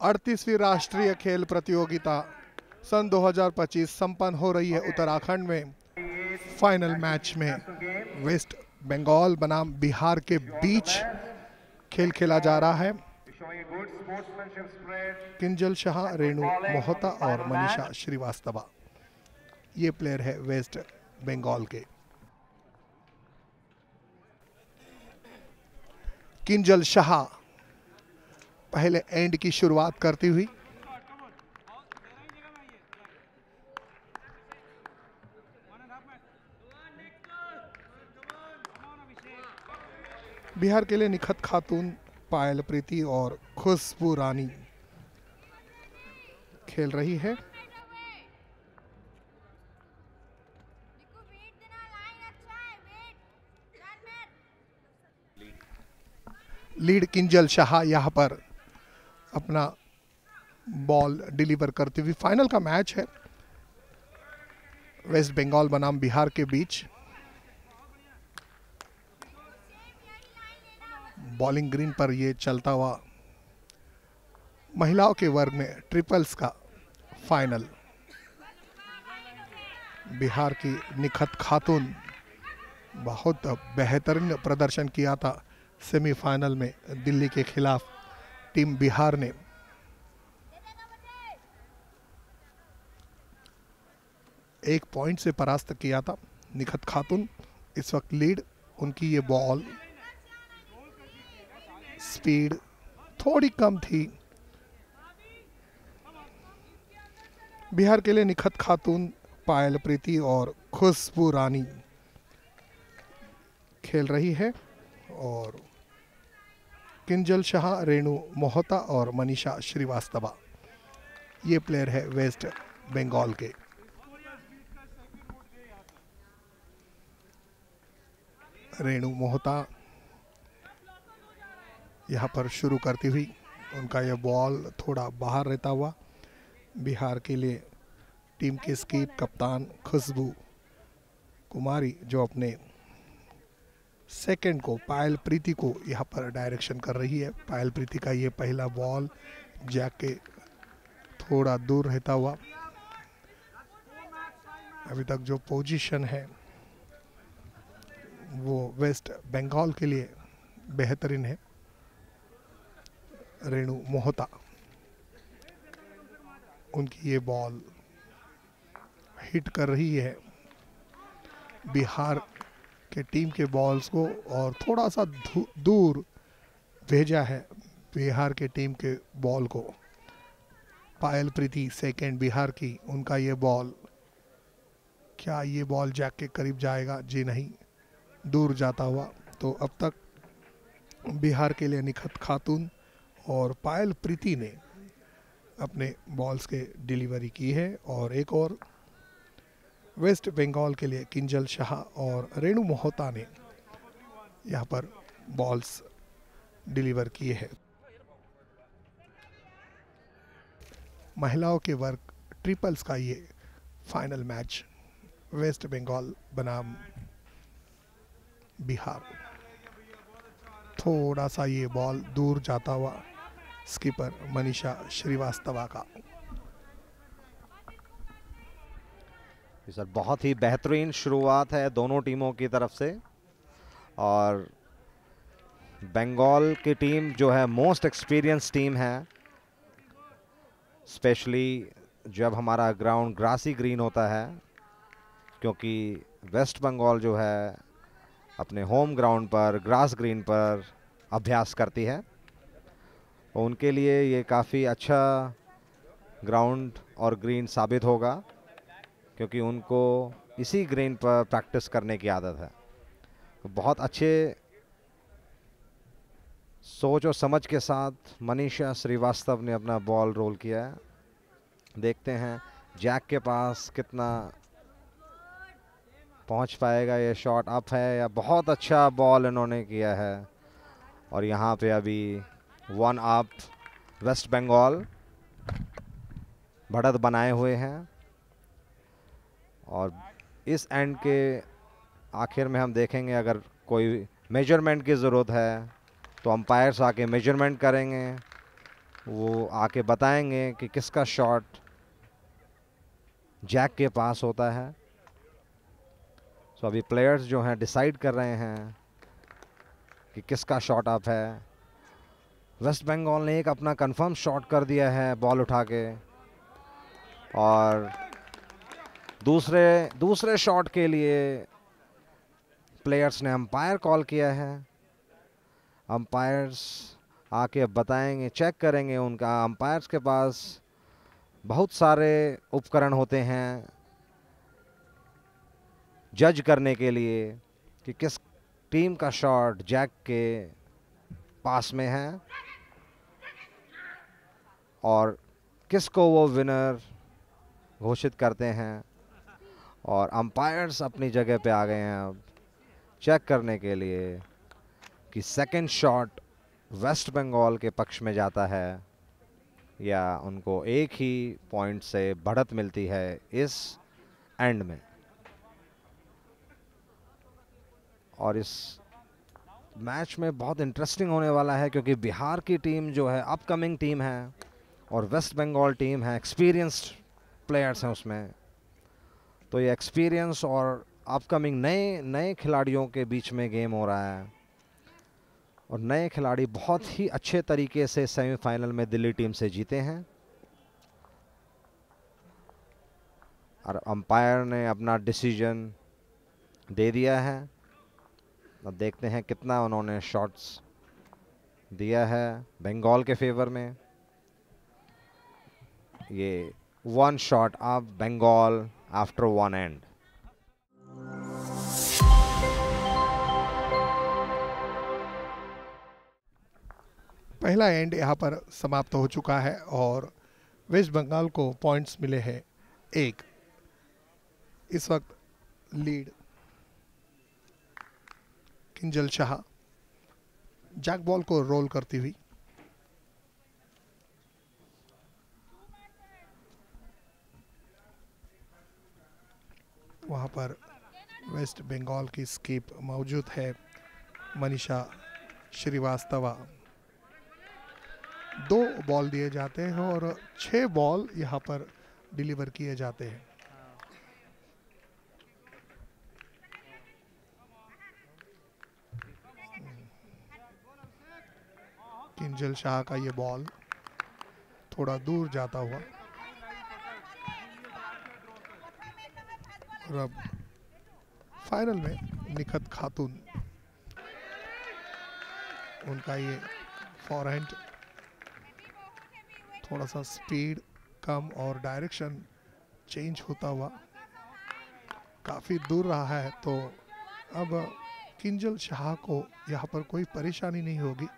38वीं राष्ट्रीय खेल प्रतियोगिता सन 2025 संपन्न हो रही है उत्तराखंड में। फाइनल मैच में वेस्ट बंगाल बनाम बिहार के बीच खेल खेला जा रहा है। किंजल शाह, रेणु मोहता और मनीषा श्रीवास्तवा ये प्लेयर है वेस्ट बंगाल के। किंजल शाह पहले एंड की शुरुआत करती हुई बिहार के लिए निखत खातून, पायल प्रीति और खुशबू रानी खेल रही है। लीड किंजल शाह यहां पर अपना बॉल डिलीवर करते हुए। फाइनल का मैच है वेस्ट बंगाल बनाम बिहार के बीच। बॉलिंग ग्रीन पर यह चलता हुआ महिलाओं के वर्ग में ट्रिपल्स का फाइनल। बिहार की निखत खातून बहुत बेहतरीन प्रदर्शन किया था सेमीफाइनल में दिल्ली के खिलाफ। टीम बिहार ने एक पॉइंट से परास्त किया था निखत खातून। इस वक्त लीड उनकी ये बॉल स्पीड थोड़ी कम थी। बिहार के लिए निखत खातून, पायल प्रीति और खुशबू रानी खेल रही है और किंजल शाह, रेणु मोहता और मनीषा श्रीवास्तवा ये प्लेयर है वेस्ट बंगाल के। रेणु मोहता यहाँ पर शुरू करती हुई, उनका यह बॉल थोड़ा बाहर रहता हुआ। बिहार के लिए टीम के स्कीप कप्तान खुशबू कुमारी जो अपने सेकंड को पायल प्रीति को यहाँ पर डायरेक्शन कर रही है। पायल प्रीति का ये पहला बॉल जाके थोड़ा दूर रहता हुआ। अभी तक जो पोजीशन है वो वेस्ट बंगाल के लिए बेहतरीन है। रेणु मोहता, उनकी ये बॉल हिट कर रही है बिहार के टीम के बॉल्स को और थोड़ा सा दूर भेजा है बिहार के टीम के बॉल को। पायल प्रीति सेकंड बिहार की, उनका ये बॉल, क्या ये बॉल जैक के करीब जाएगा? जी नहीं, दूर जाता हुआ। तो अब तक बिहार के लिए निखत खातून और पायल प्रीति ने अपने बॉल्स के डिलीवरी की है और एक और वेस्ट बंगाल के लिए किंजल शाह और रेणु मोहता ने यहाँ पर बॉल्स डिलीवर किए हैं। महिलाओं के वर्ग ट्रिपल्स का ये फाइनल मैच वेस्ट बंगाल बनाम बिहार। थोड़ा सा ये बॉल दूर जाता हुआ स्कीपर मनीषा श्रीवास्तवा का। सर बहुत ही बेहतरीन शुरुआत है दोनों टीमों की तरफ से और बंगाल की टीम जो है मोस्ट एक्सपीरियंस टीम है, स्पेशली जब हमारा ग्राउंड ग्रासी ग्रीन होता है, क्योंकि वेस्ट बंगाल जो है अपने होम ग्राउंड पर ग्रास ग्रीन पर अभ्यास करती है। उनके लिए ये काफ़ी अच्छा ग्राउंड और ग्रीन साबित होगा क्योंकि उनको इसी ग्रीन पर प्रैक्टिस करने की आदत है। बहुत अच्छे सोच और समझ के साथ मनीषा श्रीवास्तव ने अपना बॉल रोल किया है। देखते हैं जैक के पास कितना पहुंच पाएगा। ये शॉट अप है या बहुत अच्छा बॉल इन्होंने किया है और यहाँ पे अभी 1 अप वेस्ट बंगाल बढ़त बनाए हुए हैं और इस एंड के आखिर में हम देखेंगे अगर कोई मेजरमेंट की ज़रूरत है तो अंपायर्स आके मेजरमेंट करेंगे वो आके बताएंगे कि किसका शॉट जैक के पास होता है। सो अभी प्लेयर्स जो हैं डिसाइड कर रहे हैं कि किसका शॉट अप है। वेस्ट बंगाल ने एक अपना कंफर्म शॉट कर दिया है बॉल उठा के, और दूसरे शॉट के लिए प्लेयर्स ने अंपायर कॉल किया है। अंपायर्स आके अब बताएंगे, चेक करेंगे। उनका अंपायर्स के पास बहुत सारे उपकरण होते हैं जज करने के लिए कि किस टीम का शॉट जैक के पास में है और किसको वो विनर घोषित करते हैं। और अंपायर्स अपनी जगह पे आ गए हैं अब चेक करने के लिए कि सेकंड शॉट वेस्ट बंगाल के पक्ष में जाता है या उनको एक ही पॉइंट से बढ़त मिलती है इस एंड में। और इस मैच में बहुत इंटरेस्टिंग होने वाला है क्योंकि बिहार की टीम जो है अपकमिंग टीम है और वेस्ट बंगाल टीम है एक्सपीरियंस्ड प्लेयर्स हैं उसमें। तो ये एक्सपीरियंस और अपकमिंग नए खिलाड़ियों के बीच में गेम हो रहा है और नए खिलाड़ी बहुत ही अच्छे तरीके से सेमीफाइनल में दिल्ली टीम से जीते हैं। और अंपायर ने अपना डिसीजन दे दिया है। अब देखते हैं कितना उन्होंने शॉट्स दिया है बंगाल के फेवर में। ये one shot of Bengal after one end. पहला एंड यहाँ पर समाप्त हो चुका है और वेस्ट बंगाल को पॉइंट्स मिले हैं 1। इस वक्त lead Kinjal Shah jack ball को रोल करती हुई। वहां पर वेस्ट बंगाल की स्कीप मौजूद है मनीषा श्रीवास्तव। 2 बॉल दिए जाते हैं और 6 बॉल यहाँ पर डिलीवर किए जाते हैं। किंजल शाह का ये बॉल थोड़ा दूर जाता हुआ और अब फाइनल में निखत खातून, उनका ये फॉरहैंड थोड़ा सा स्पीड कम और डायरेक्शन चेंज होता हुआ काफ़ी दूर रहा है। तो अब किंजल शाह को यहाँ पर कोई परेशानी नहीं होगी।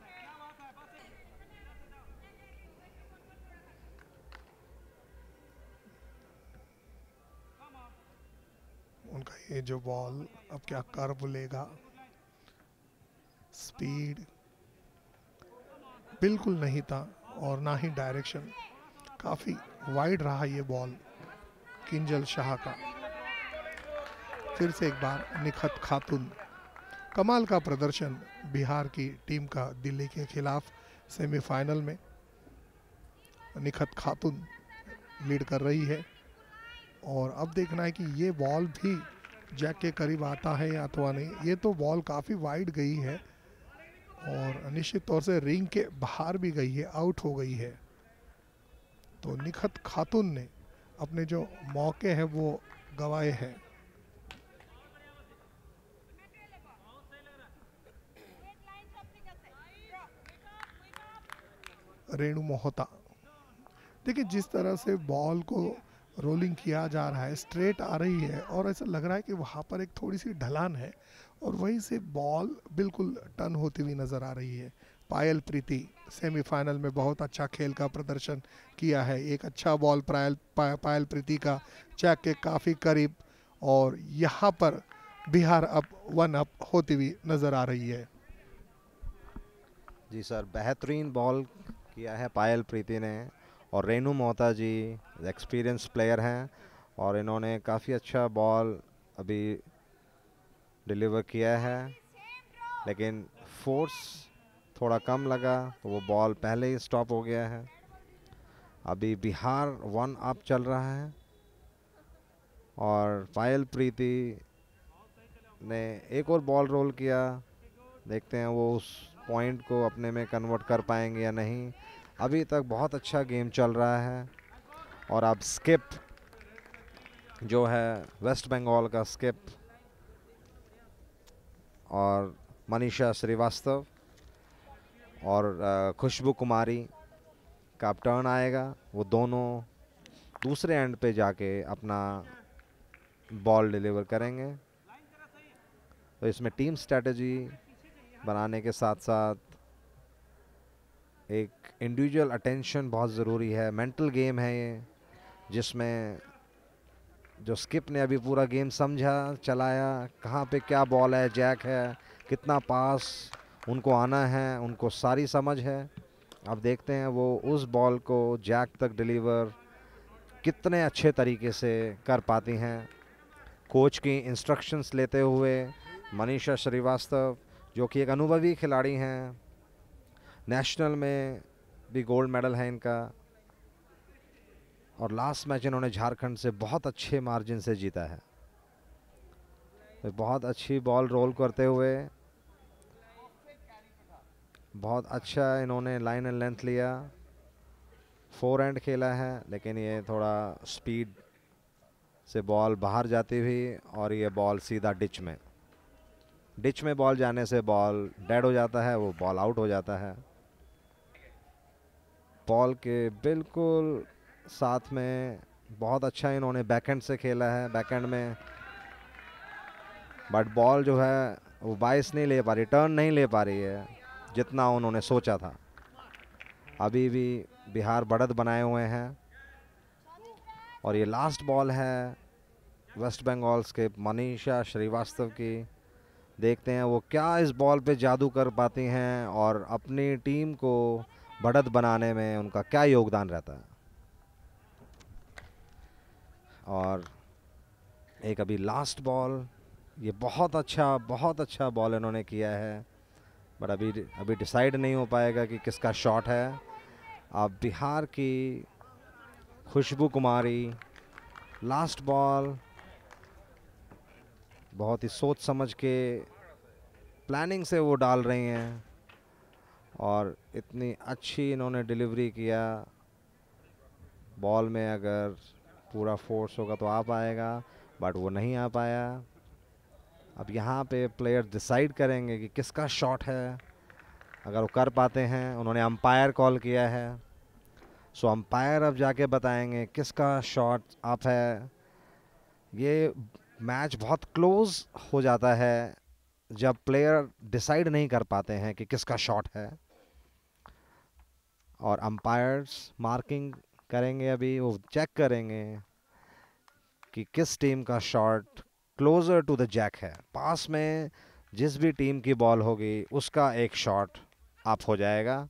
उनका ये जो बॉल अब क्या कर्व लेगा, स्पीड बिल्कुल नहीं था और ना ही डायरेक्शन, काफ़ी वाइड रहा ये बॉल किंजल शाह का। फिर से एक बार निखत खातून, कमाल का प्रदर्शन बिहार की टीम का दिल्ली के खिलाफ सेमीफाइनल में। निखत खातून लीड कर रही है और अब देखना है कि ये बॉल भी जैक के करीब आता है या अथवा नहीं। ये तो बॉल काफ़ी वाइड गई है और निश्चित तौर से रिंग के बाहर भी गई है, आउट हो गई है। तो निखत खातून ने अपने जो मौके हैं वो गंवाए हैं। रेणु मोहता, देखिए जिस तरह से बॉल को रोलिंग किया जा रहा है, स्ट्रेट आ रही है और ऐसा लग रहा है कि वहाँ पर एक थोड़ी सी ढलान है और वहीं से बॉल बिल्कुल टर्न होती हुई नज़र आ रही है। पायल प्रीति सेमीफाइनल में बहुत अच्छा खेल का प्रदर्शन किया है। एक अच्छा बॉल पायल प्रीति का चैक के काफ़ी करीब और यहाँ पर बिहार अब 1 अप होती हुई नज़र आ रही है। जी सर, बेहतरीन बॉल किया है पायल प्रीति ने और रेणु मोहता जी एक्सपीरियंस प्लेयर हैं और इन्होंने काफ़ी अच्छा बॉल अभी डिलीवर किया है, लेकिन फोर्स थोड़ा कम लगा तो वो बॉल पहले ही स्टॉप हो गया है। अभी बिहार 1 अप चल रहा है और पायल प्रीति ने एक और बॉल रोल किया। देखते हैं वो उस पॉइंट को अपने में कन्वर्ट कर पाएंगे या नहीं। अभी तक बहुत अच्छा गेम चल रहा है। और अब स्किप जो है वेस्ट बंगाल का स्किप और मनीषा श्रीवास्तव और खुशबू कुमारी का अब टर्न आएगा। वो दोनों दूसरे एंड पे जाके अपना बॉल डिलीवर करेंगे। तो इसमें टीम स्ट्रेटजी बनाने के साथ साथ एक इंडिविजुअल अटेंशन बहुत ज़रूरी है। मेंटल गेम है ये, जिसमें जो स्किप ने अभी पूरा गेम समझा, चलाया, कहाँ पे क्या बॉल है, जैक है, कितना पास उनको आना है, उनको सारी समझ है। अब देखते हैं वो उस बॉल को जैक तक डिलीवर कितने अच्छे तरीके से कर पाती हैं। कोच की इंस्ट्रक्शंस लेते हुए मनीषा श्रीवास्तव, जो कि एक अनुभवी खिलाड़ी हैं, नेशनल में भी गोल्ड मेडल है इनका, और लास्ट मैच इन्होंने झारखंड से बहुत अच्छे मार्जिन से जीता है। तो बहुत अच्छी बॉल रोल करते हुए बहुत अच्छा इन्होंने लाइन एंड लेंथ लिया। 4 एंड खेला है, लेकिन ये थोड़ा स्पीड से बॉल बाहर जाती हुई और ये बॉल सीधा डिच में बॉल जाने से बॉल डेड हो जाता है, वो बॉल आउट हो जाता है। बॉल के बिल्कुल साथ में बहुत अच्छा इन्होंने बैकहैंड से खेला है, बैकहैंड में, बट बॉल जो है वो बाइस नहीं ले पा रही, टर्न नहीं ले पा रही है जितना उन्होंने सोचा था। अभी भी बिहार बढ़त बनाए हुए हैं और ये लास्ट बॉल है वेस्ट बंगाल के मनीषा श्रीवास्तव की। देखते हैं वो क्या इस बॉल पे जादू कर पाती हैं और अपनी टीम को बढ़त बनाने में उनका क्या योगदान रहता है। और एक अभी लास्ट बॉल, ये बहुत अच्छा बॉल इन्होंने किया है, बट अभी डिसाइड नहीं हो पाएगा कि किसका शॉट है। अब बिहार की खुशबू कुमारी लास्ट बॉल बहुत ही सोच समझ के प्लानिंग से वो डाल रही हैं और इतनी अच्छी इन्होंने डिलीवरी किया। बॉल में अगर पूरा फोर्स होगा तो आ पाएगा, बट वो नहीं आ पाया। अब यहाँ पे प्लेयर डिसाइड करेंगे कि किसका शॉट है। अगर वो कर पाते हैं, उन्होंने अंपायर कॉल किया है, सो अंपायर अब जाके बताएंगे किसका शॉट अप है। ये मैच बहुत क्लोज हो जाता है जब प्लेयर डिसाइड नहीं कर पाते हैं कि किसका शॉट है, और अंपायर्स मार्किंग करेंगे। अभी वो चेक करेंगे कि किस टीम का shot closer to the jack है। पास में जिस भी टीम की बॉल होगी उसका एक शॉट अप हो जाएगा।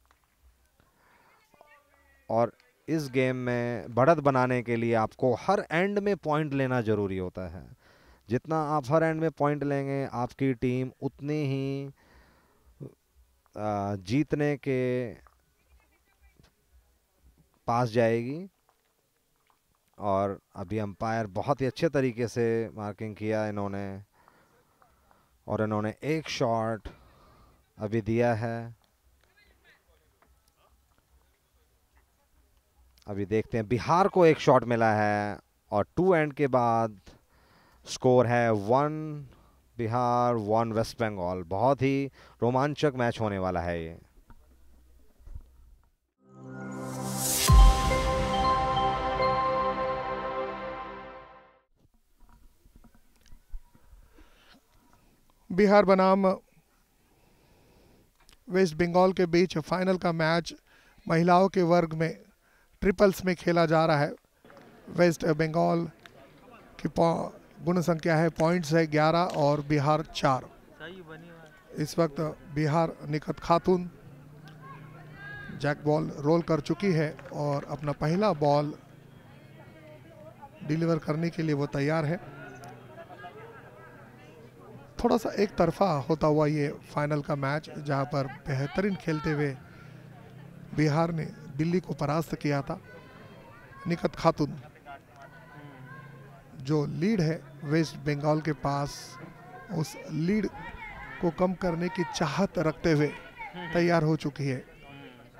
और इस गेम में बढ़त बनाने के लिए आपको हर एंड में पॉइंट लेना ज़रूरी होता है। जितना आप हर एंड में पॉइंट लेंगे, आपकी टीम उतनी ही जीतने के पास जाएगी। और अभी अंपायर बहुत ही अच्छे तरीके से मार्किंग किया इन्होंने, और इन्होंने एक शॉट अभी दिया है। अभी देखते हैं, बिहार को एक शॉट मिला है और 2 एंड के बाद स्कोर है 1 बिहार 1 वेस्ट बंगाल। बहुत ही रोमांचक मैच होने वाला है ये। बिहार बनाम वेस्ट बंगाल के बीच फाइनल का मैच महिलाओं के वर्ग में ट्रिपल्स में खेला जा रहा है। वेस्ट बंगाल की गुण संख्या है पॉइंट्स है 11 और बिहार 4। इस वक्त बिहार निकत खातून जैक बॉल रोल कर चुकी है और अपना पहला बॉल डिलीवर करने के लिए वो तैयार है। थोड़ा सा एक तरफा होता हुआ ये फाइनल का मैच, जहां पर बेहतरीन खेलते हुए बिहार ने दिल्ली को परास्त किया था, निकत खातून जो लीड है वेस्ट बंगाल के पास, उस लीड को कम करने की चाहत रखते हुए तैयार हो चुकी है।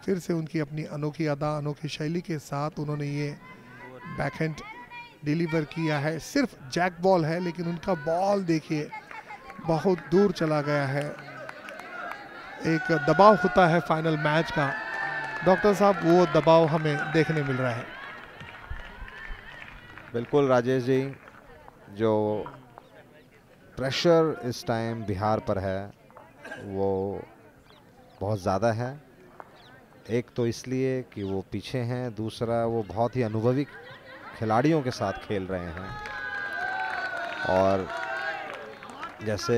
फिर से उनकी अपनी अनोखी अदा, अनोखी शैली के साथ उन्होंने ये बैकहैंड डिलीवर किया है। सिर्फ जैक बॉल है लेकिन उनका बॉल देखिए बहुत दूर चला गया है। एक दबाव होता है फाइनल मैच का, डॉक्टर साहब वो दबाव हमें देखने मिल रहा है। बिल्कुल राजेश जी, जो प्रेशर इस टाइम बिहार पर है वो बहुत ज़्यादा है। एक तो इसलिए कि वो पीछे हैं, दूसरा वो बहुत ही अनुभवी खिलाड़ियों के साथ खेल रहे हैं। और जैसे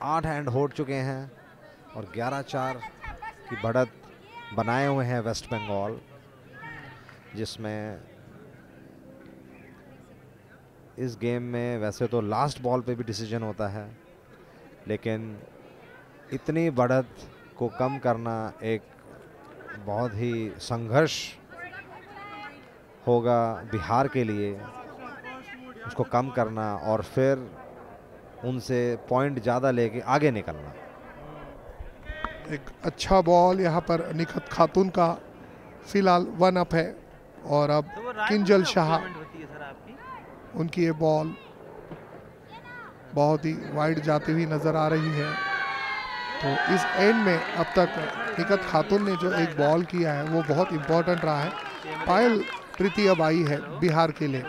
8 हैंड हो चुके हैं और 11-4 की बढ़त बनाए हुए हैं वेस्ट बंगाल, जिसमें इस गेम में वैसे तो लास्ट बॉल पे भी डिसीजन होता है, लेकिन इतनी बढ़त को कम करना एक बहुत ही संघर्ष होगा बिहार के लिए, उसको कम करना और फिर उनसे पॉइंट ज़्यादा लेके आगे निकलना। एक अच्छा बॉल यहाँ पर निकत खातून का फिलहाल 1 अप है। और अब किंजल शाह, उनकी ये बॉल बहुत ही वाइड जाती हुई नज़र आ रही है। तो इस एंड में अब तक निकत खातून ने जो एक बॉल किया है वो बहुत इम्पोर्टेंट रहा है। पायल प्रीति अब आई है बिहार के लिए,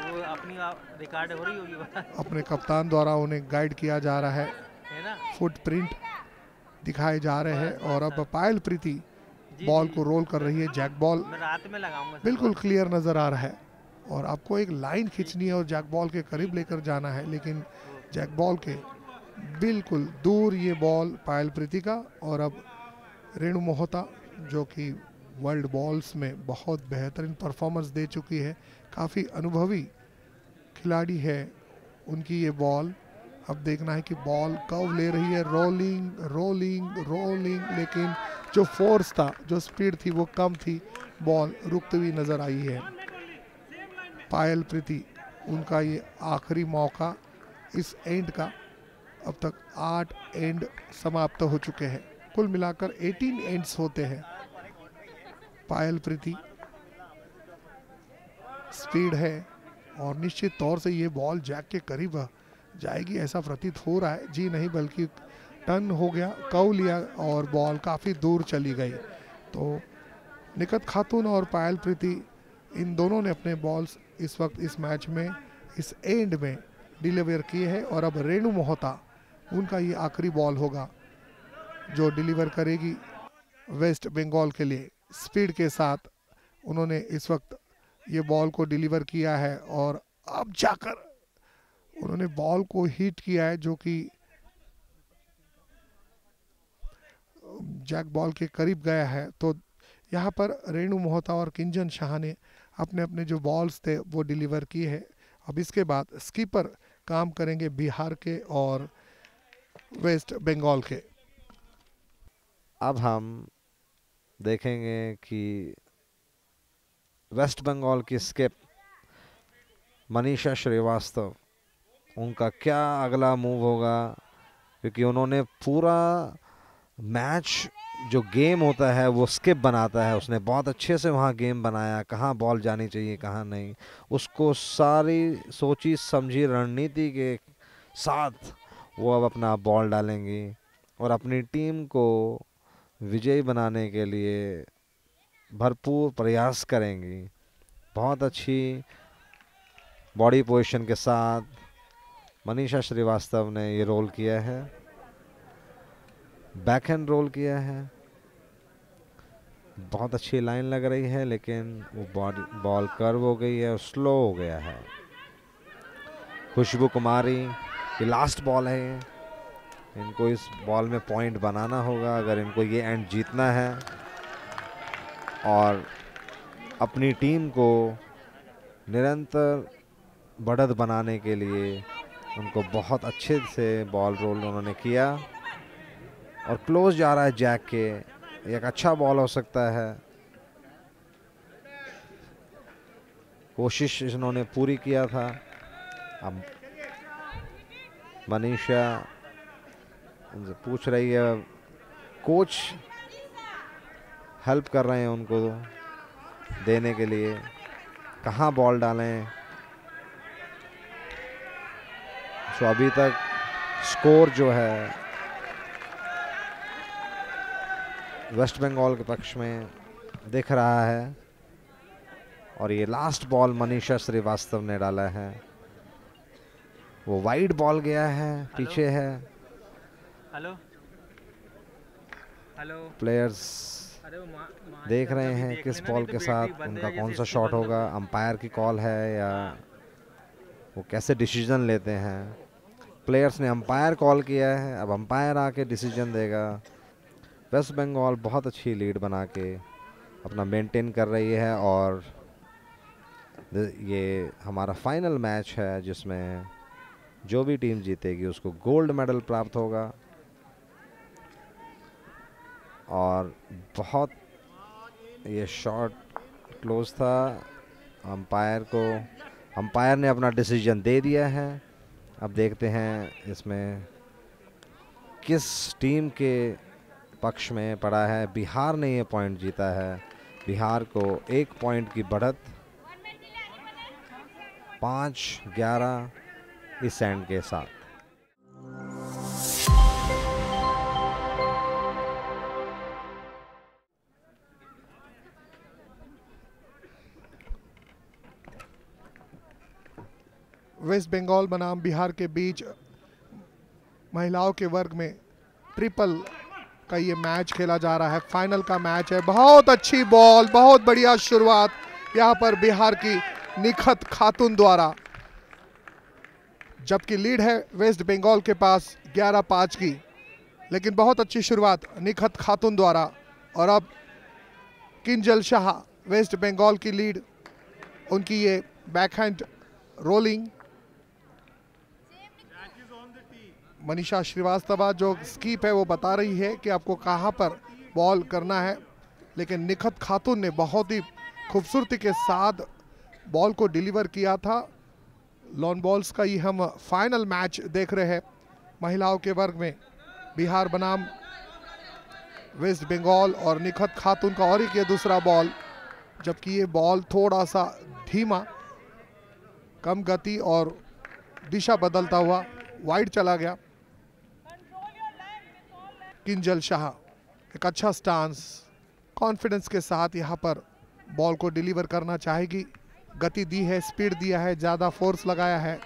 अपने कप्तान द्वारा उन्हें गाइड किया जा रहा है, फुटप्रिंट दिखाए जा रहे हैं। और अब पायल प्रीति बॉल को रोल कर रही है। जैक बॉल बिल्कुल क्लियर नज़र आ रहा है और आपको एक लाइन खींचनी है और जैक बॉल के करीब लेकर जाना है, लेकिन जैक बॉल के बिल्कुल दूर ये बॉल पायल प्रीति का। और अब रेणु मोहता जो कि वर्ल्ड बॉल्स में बहुत बेहतरीन परफॉर्मेंस दे चुकी है, काफ़ी अनुभवी खिलाड़ी है, उनकी ये बॉल अब देखना है कि बॉल कब ले रही है। रोलिंग रोलिंग रोलिंग, लेकिन जो फोर्स था, जो स्पीड थी वो कम थी, बॉल रुकती हुई नज़र आई है। पायल प्रीति, उनका ये आखिरी मौका इस एंड का। अब तक 8 एंड समाप्त हो चुके हैं, कुल मिलाकर 18 एंड्स होते हैं। पायल प्रीति स्पीड है और निश्चित तौर से ये बॉल जैक के करीब जाएगी ऐसा प्रतीत हो रहा है। जी नहीं, बल्कि टर्न हो गया, कव लिया और बॉल काफ़ी दूर चली गई। तो निकत खातून और पायल प्रीति, इन दोनों ने अपने बॉल्स इस वक्त इस मैच में इस एंड में डिलीवर किए हैं। और अब रेणु मोहता, उनका ये आखिरी बॉल होगा जो डिलीवर करेगी वेस्ट बंगाल के लिए। स्पीड के साथ उन्होंने इस वक्त ये बॉल को डिलीवर किया है और अब जाकर उन्होंने बॉल को हिट किया है जो कि जैक बॉल के करीब गया है। तो यहाँ पर रेणु मोहता और किंजल शाह ने अपने अपने जो बॉल्स थे वो डिलीवर किए हैं। अब इसके बाद स्कीपर काम करेंगे बिहार के और वेस्ट बंगाल के। अब हम देखेंगे कि वेस्ट बंगाल की स्किप मनीषा श्रीवास्तव, उनका क्या अगला मूव होगा, क्योंकि उन्होंने पूरा मैच जो गेम होता है वो स्किप बनाता है, उसने बहुत अच्छे से वहाँ गेम बनाया, कहाँ बॉल जानी चाहिए कहाँ नहीं, उसको सारी सोची समझी रणनीति के साथ वो अब अपना बॉल डालेंगी और अपनी टीम को विजयी बनाने के लिए भरपूर प्रयास करेंगी। बहुत अच्छी बॉडी पोजीशन के साथ मनीषा श्रीवास्तव ने ये रोल किया है, बैकहैंड रोल किया है, बहुत अच्छी लाइन लग रही है, लेकिन वो बॉल कर्व हो गई है और स्लो हो गया है। खुशबू कुमारी की लास्ट बॉल है ये, इनको इस बॉल में पॉइंट बनाना होगा अगर इनको ये एंड जीतना है और अपनी टीम को निरंतर बढ़त बनाने के लिए उनको बहुत अच्छे से बॉल रोल उन्होंने किया और क्लोज जा रहा है जैक के, एक अच्छा बॉल हो सकता है। कोशिश इन्होंने पूरी किया था। अब मनीषा उनसे पूछ रही है, कोच हेल्प कर रहे हैं उनको देने के लिए कहाँ बॉल डालें। सो अभी तक स्कोर जो है वेस्ट बंगाल के पक्ष में दिख रहा है। और ये लास्ट बॉल मनीषा श्रीवास्तव ने डाला है, वो वाइड बॉल गया है, पीछे है। हेलो हेलो प्लेयर्स देख रहे हैं किस बॉल के साथ उनका कौन सा शॉट होगा। अंपायर की कॉल है या वो कैसे डिसीजन लेते हैं। प्लेयर्स ने अंपायर कॉल किया है, अब अंपायर आके डिसीजन देगा। वेस्ट बंगाल बहुत अच्छी लीड बना के अपना मेंटेन कर रही है और ये हमारा फाइनल मैच है जिसमें जो भी टीम जीतेगी उसको गोल्ड मेडल प्राप्त होगा। और बहुत ये शॉट क्लोज था। अंपायर ने अपना डिसीजन दे दिया है। अब देखते हैं इसमें किस टीम के पक्ष में पड़ा है। बिहार ने ये पॉइंट जीता है। बिहार को 1 पॉइंट की बढ़त 5-11 इस एंड के साथ। वेस्ट बंगाल बनाम बिहार के बीच महिलाओं के वर्ग में ट्रिपल का ये मैच खेला जा रहा है। फाइनल का मैच है। बहुत अच्छी बॉल, बहुत बढ़िया शुरुआत यहाँ पर बिहार की निखत खातून द्वारा, जबकि लीड है वेस्ट बंगाल के पास 11-5 की। लेकिन बहुत अच्छी शुरुआत निखत खातून द्वारा। और अब किंजल शाह, वेस्ट बंगाल की लीड, उनकी ये बैकहैंड रोलिंग। मनीषा श्रीवास्तव जो स्कीप है वो बता रही है कि आपको कहां पर बॉल करना है, लेकिन निखत खातून ने बहुत ही खूबसूरती के साथ बॉल को डिलीवर किया था। लॉन बॉल्स का ये हम फाइनल मैच देख रहे हैं महिलाओं के वर्ग में। बिहार बनाम वेस्ट बंगाल और निखत खातून का और एक ये दूसरा बॉल, जबकि ये बॉल थोड़ा सा धीमा, कम गति और दिशा बदलता हुआ वाइड चला गया। किंजल शाह एक अच्छा स्टांस, कॉन्फिडेंस के साथ यहाँ पर बॉल को डिलीवर करना चाहेगी। गति दी है, स्पीड दिया है, ज़्यादा फोर्स लगाया है,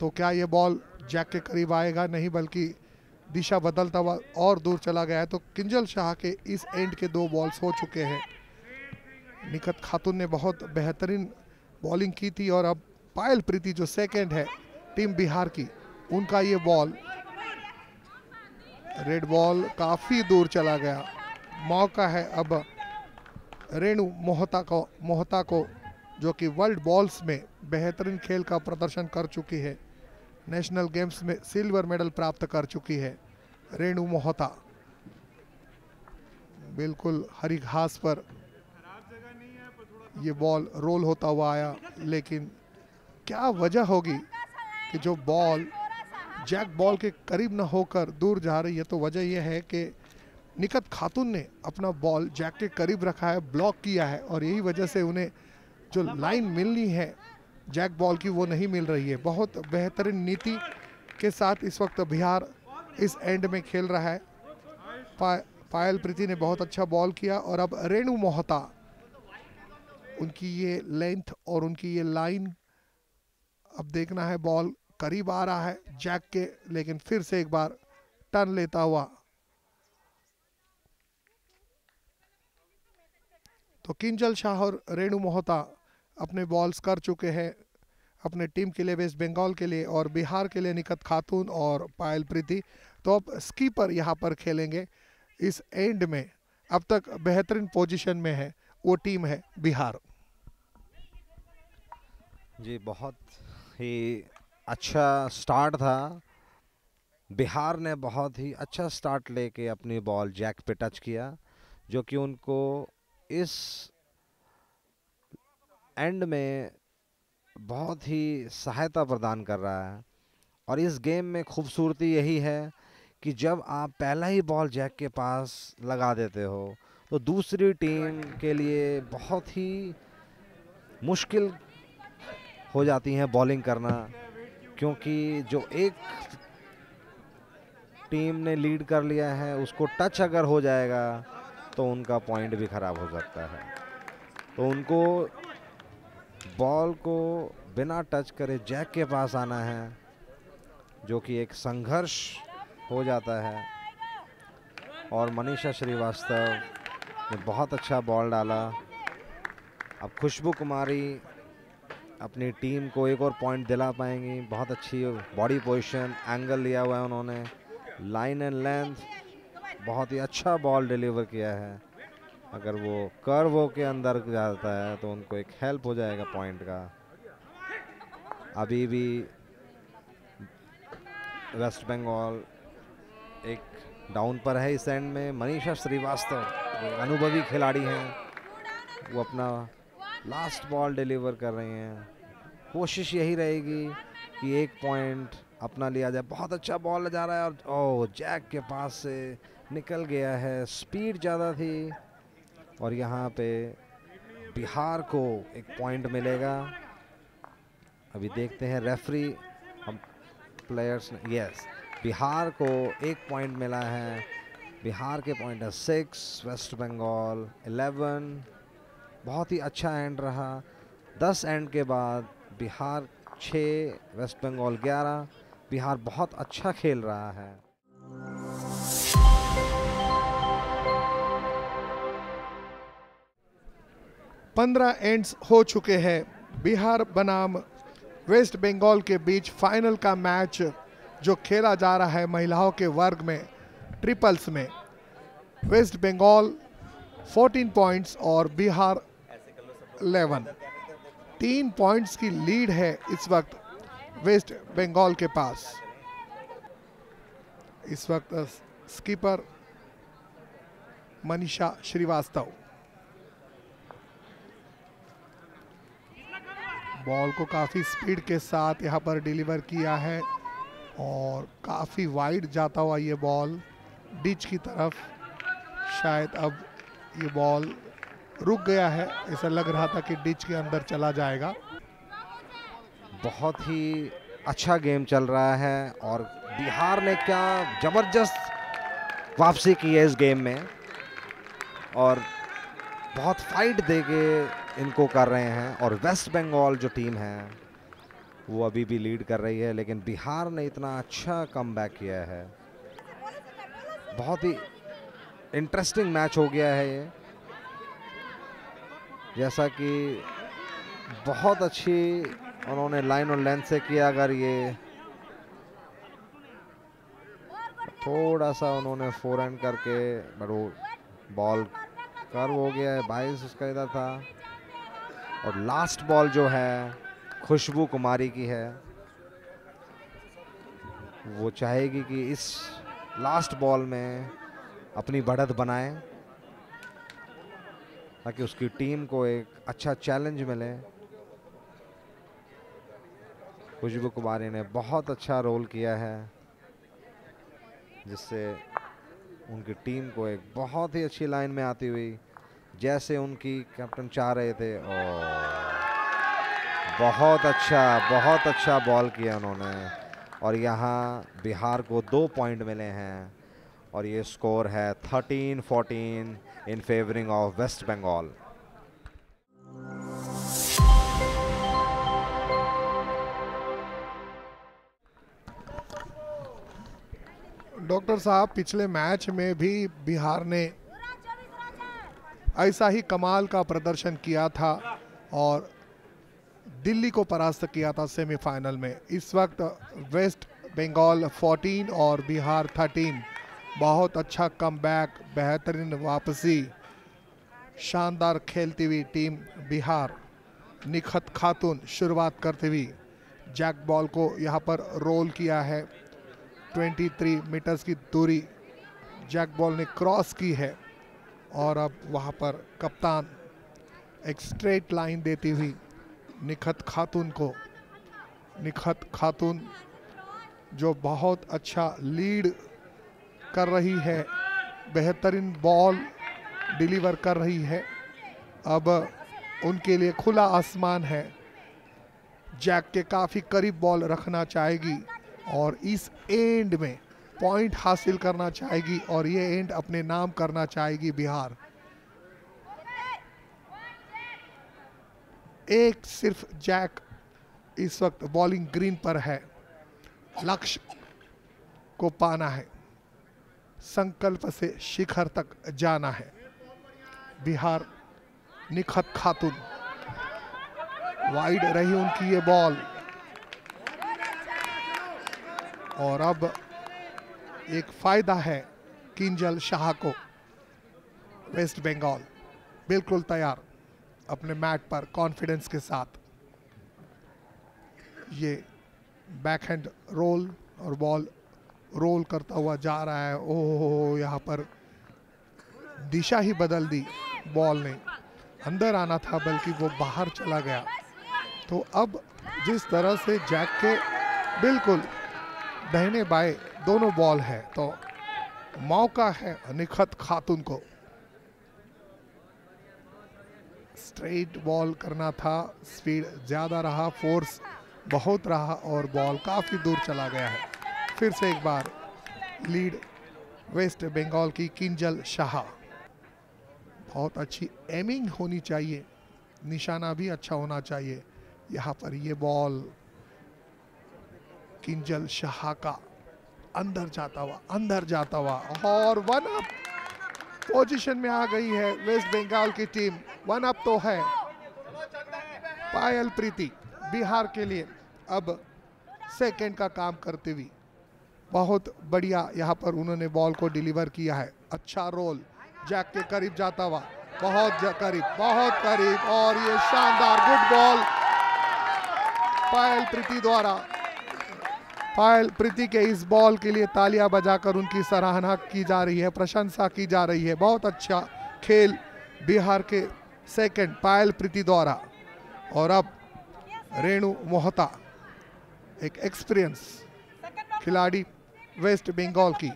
तो क्या ये बॉल जैक के करीब आएगा? नहीं, बल्कि दिशा बदलता हुआ और दूर चला गया है। तो किंजल शाह के इस एंड के 2 बॉल्स हो चुके हैं। निखत खातून ने बहुत बेहतरीन बॉलिंग की थी। और अब पायल प्रीति जो सेकंड है टीम बिहार की, उनका ये बॉल, रेड बॉल काफी दूर चला गया। मौका है अब रेणु मोहता को जो कि वर्ल्ड बॉल्स में बेहतरीन खेल का प्रदर्शन कर चुकी है, नेशनल गेम्स में सिल्वर मेडल प्राप्त कर चुकी है। रेणु मोहता बिल्कुल हरी घास पर ये बॉल रोल होता हुआ आया, लेकिन क्या वजह होगी कि जो बॉल जैक बॉल के करीब न होकर दूर जा रही है? तो वजह यह है कि निखत खातून ने अपना बॉल जैक के करीब रखा है, ब्लॉक किया है, और यही वजह से उन्हें जो लाइन मिलनी है जैक बॉल की वो नहीं मिल रही है। बहुत बेहतरीन नीति के साथ इस वक्त बिहार इस एंड में खेल रहा है। पायल प्रीति ने बहुत अच्छा बॉल किया। और अब रेणु मोहता, उनकी ये लेंथ और उनकी ये लाइन, अब देखना है। बॉल करीब आ रहा है जैक के, लेकिन फिर से एक बार टर्न लेता हुआ। तो किंजल शाह और रेणु मोहता अपने बॉल्स कर चुके हैं अपने टीम के लिए, वेस्ट बंगाल के लिए, और बिहार के लिए निखत खातून और पायल प्रीति। तो अब स्कीपर यहाँ पर खेलेंगे इस एंड में। अब तक बेहतरीन पोजीशन में है वो टीम है बिहार। जी, बहुत ही अच्छा स्टार्ट था। बिहार ने बहुत ही अच्छा स्टार्ट लेके अपनी बॉल जैक पे टच किया, जो कि उनको इस एंड में बहुत ही सहायता प्रदान कर रहा है। और इस गेम में खूबसूरती यही है कि जब आप पहला ही बॉल जैक के पास लगा देते हो तो दूसरी टीम के लिए बहुत ही मुश्किल हो जाती है बॉलिंग करना, क्योंकि जो एक टीम ने लीड कर लिया है उसको टच अगर हो जाएगा तो उनका पॉइंट भी खराब हो सकता है। तो उनको बॉल को बिना टच करे जैक के पास आना है, जो कि एक संघर्ष हो जाता है। और मनीषा श्रीवास्तव ने बहुत अच्छा बॉल डाला। अब खुशबू कुमारी अपनी टीम को एक और पॉइंट दिला पाएंगी। बहुत अच्छी बॉडी पोजीशन, एंगल लिया हुआ है उन्होंने, लाइन एंड लेंथ, बहुत ही अच्छा बॉल डिलीवर किया है। अगर वो कर्व के अंदर जाता है तो उनको एक हेल्प हो जाएगा पॉइंट का। अभी भी वेस्ट बंगाल एक डाउन पर है इस एंड में। मनीषा श्रीवास्तव अनुभवी खिलाड़ी हैं, वो अपना लास्ट बॉल डिलीवर कर रही हैं। कोशिश यही रहेगी कि एक पॉइंट अपना लिया जाए। बहुत अच्छा बॉल जा रहा है और ओह, जैक के पास से निकल गया है। स्पीड ज़्यादा थी और यहाँ पे बिहार को एक पॉइंट मिलेगा। अभी देखते हैं रेफरी, हम प्लेयर्स ने, यस, बिहार को एक पॉइंट मिला है। बिहार के पॉइंट है 6, वेस्ट बंगाल 11। बहुत ही अच्छा एंड रहा। 10 एंड के बाद बिहार 6, वेस्ट बंगाल 11। बिहार बहुत अच्छा खेल रहा है। पंद्रह एंड्स हो चुके हैं। बिहार बनाम वेस्ट बंगाल के बीच फाइनल का मैच जो खेला जा रहा है महिलाओं के वर्ग में ट्रिपल्स में। वेस्ट बंगाल 14 पॉइंट्स और बिहार 11। 3 पॉइंट्स की लीड है इस वक्त वेस्ट बंगाल के पास। इस वक्त स्कीपर मनीषा श्रीवास्तव बॉल को काफ़ी स्पीड के साथ यहाँ पर डिलीवर किया है और काफ़ी वाइड जाता हुआ ये बॉल डिच की तरफ। शायद अब ये बॉल रुक गया है, ऐसा लग रहा था कि डिच के अंदर चला जाएगा। बहुत ही अच्छा गेम चल रहा है और बिहार ने क्या ज़बरदस्त वापसी की है इस गेम में और बहुत फाइट देके इनको कर रहे हैं। और वेस्ट बंगाल जो टीम है वो अभी भी लीड कर रही है, लेकिन बिहार ने इतना अच्छा कमबैक किया है। बहुत ही इंटरेस्टिंग मैच हो गया है ये, जैसा कि बहुत अच्छी उन्होंने लाइन और लेंथ से किया। अगर ये थोड़ा सा उन्होंने फोरहैंड करके, बट वो बॉल कर्व हो गया है, 22 उसका इधर था। और लास्ट बॉल जो है खुशबू कुमारी की है, वो चाहेगी कि इस लास्ट बॉल में अपनी बढ़त बनाए ताकि उसकी टीम को एक अच्छा चैलेंज मिले। खुशबू कुमारी ने बहुत अच्छा रोल किया है, जिससे उनकी टीम को एक बहुत ही अच्छी लाइन में आती हुई, जैसे उनकी कैप्टन चाह रहे थे। और बहुत अच्छा बॉल किया उन्होंने और यहाँ बिहार को 2 पॉइंट मिले हैं और ये स्कोर है 13-14 in favouring of West Bengal. Doctor साहब, पिछले मैच में भी बिहार ने ऐसा ही कमाल का प्रदर्शन किया था और दिल्ली को परास्त किया था सेमीफाइनल में। इस वक्त वेस्ट बंगाल 14 और बिहार 13। बहुत अच्छा कमबैक, बेहतरीन वापसी, शानदार खेलती हुई टीम बिहार। निखत खातून शुरुआत करते हुई जैक बॉल को यहाँ पर रोल किया है। 23 मीटर्स की दूरी जैक बॉल ने क्रॉस की है और अब वहाँ पर कप्तान एक स्ट्रेट लाइन देती हुई निखत खातून को। निखत खातून जो बहुत अच्छा लीड कर रही है, बेहतरीन बॉल डिलीवर कर रही है। अब उनके लिए खुला आसमान है। जैक के काफ़ी करीब बॉल रखना चाहेगी और इस एंड में पॉइंट हासिल करना चाहेगी और ये एंड अपने नाम करना चाहेगी बिहार। एक सिर्फ जैक इस वक्त बॉलिंग ग्रीन पर है। लक्ष्य को पाना है, संकल्प से शिखर तक जाना है। बिहार निखत खातून, वाइड रही उनकी ये बॉल और अब एक फायदा है किंजल शाह को। वेस्ट बंगाल बिल्कुल तैयार अपने मैट पर कॉन्फिडेंस के साथ। ये बैकहैंड रोल और बॉल रोल करता हुआ जा रहा है। ओह, यहाँ पर दिशा ही बदल दी बॉल ने। अंदर आना था बल्कि वो बाहर चला गया। तो अब जिस तरह से जैक के बिल्कुल दाहिने बाएं दोनों बॉल है, तो मौका है निखत खातून को। स्ट्रेट बॉल करना था, स्पीड ज़्यादा रहा, फोर्स बहुत रहा और बॉल काफ़ी दूर चला गया है। फिर से एक बार लीड वेस्ट बंगाल की किंजल शाह। बहुत अच्छी एमिंग होनी चाहिए, निशाना भी अच्छा होना चाहिए। यहाँ पर ये बॉल किंजल शाह का अंदर जाता हुआ और 1 अप पोजीशन में आ गई है वेस्ट बंगाल की टीम। 1 अप तो है। पायल प्रीति बिहार के लिए अब सेकंड का काम करते हुए बहुत बढ़िया यहाँ पर उन्होंने बॉल को डिलीवर किया है। अच्छा रोल, जैक के करीब जाता हुआ, बहुत करीब और ये शानदार गुड बॉल पायल प्रीति द्वारा। पायल प्रीति के इस बॉल के लिए तालियां बजाकर उनकी सराहना की जा रही है, प्रशंसा की जा रही है। बहुत अच्छा खेल बिहार के सेकंड पायल प्रीति द्वारा। और अब रेणु मोहता, एक एक्सपीरियंस खिलाड़ी वेस्ट बंगाल की,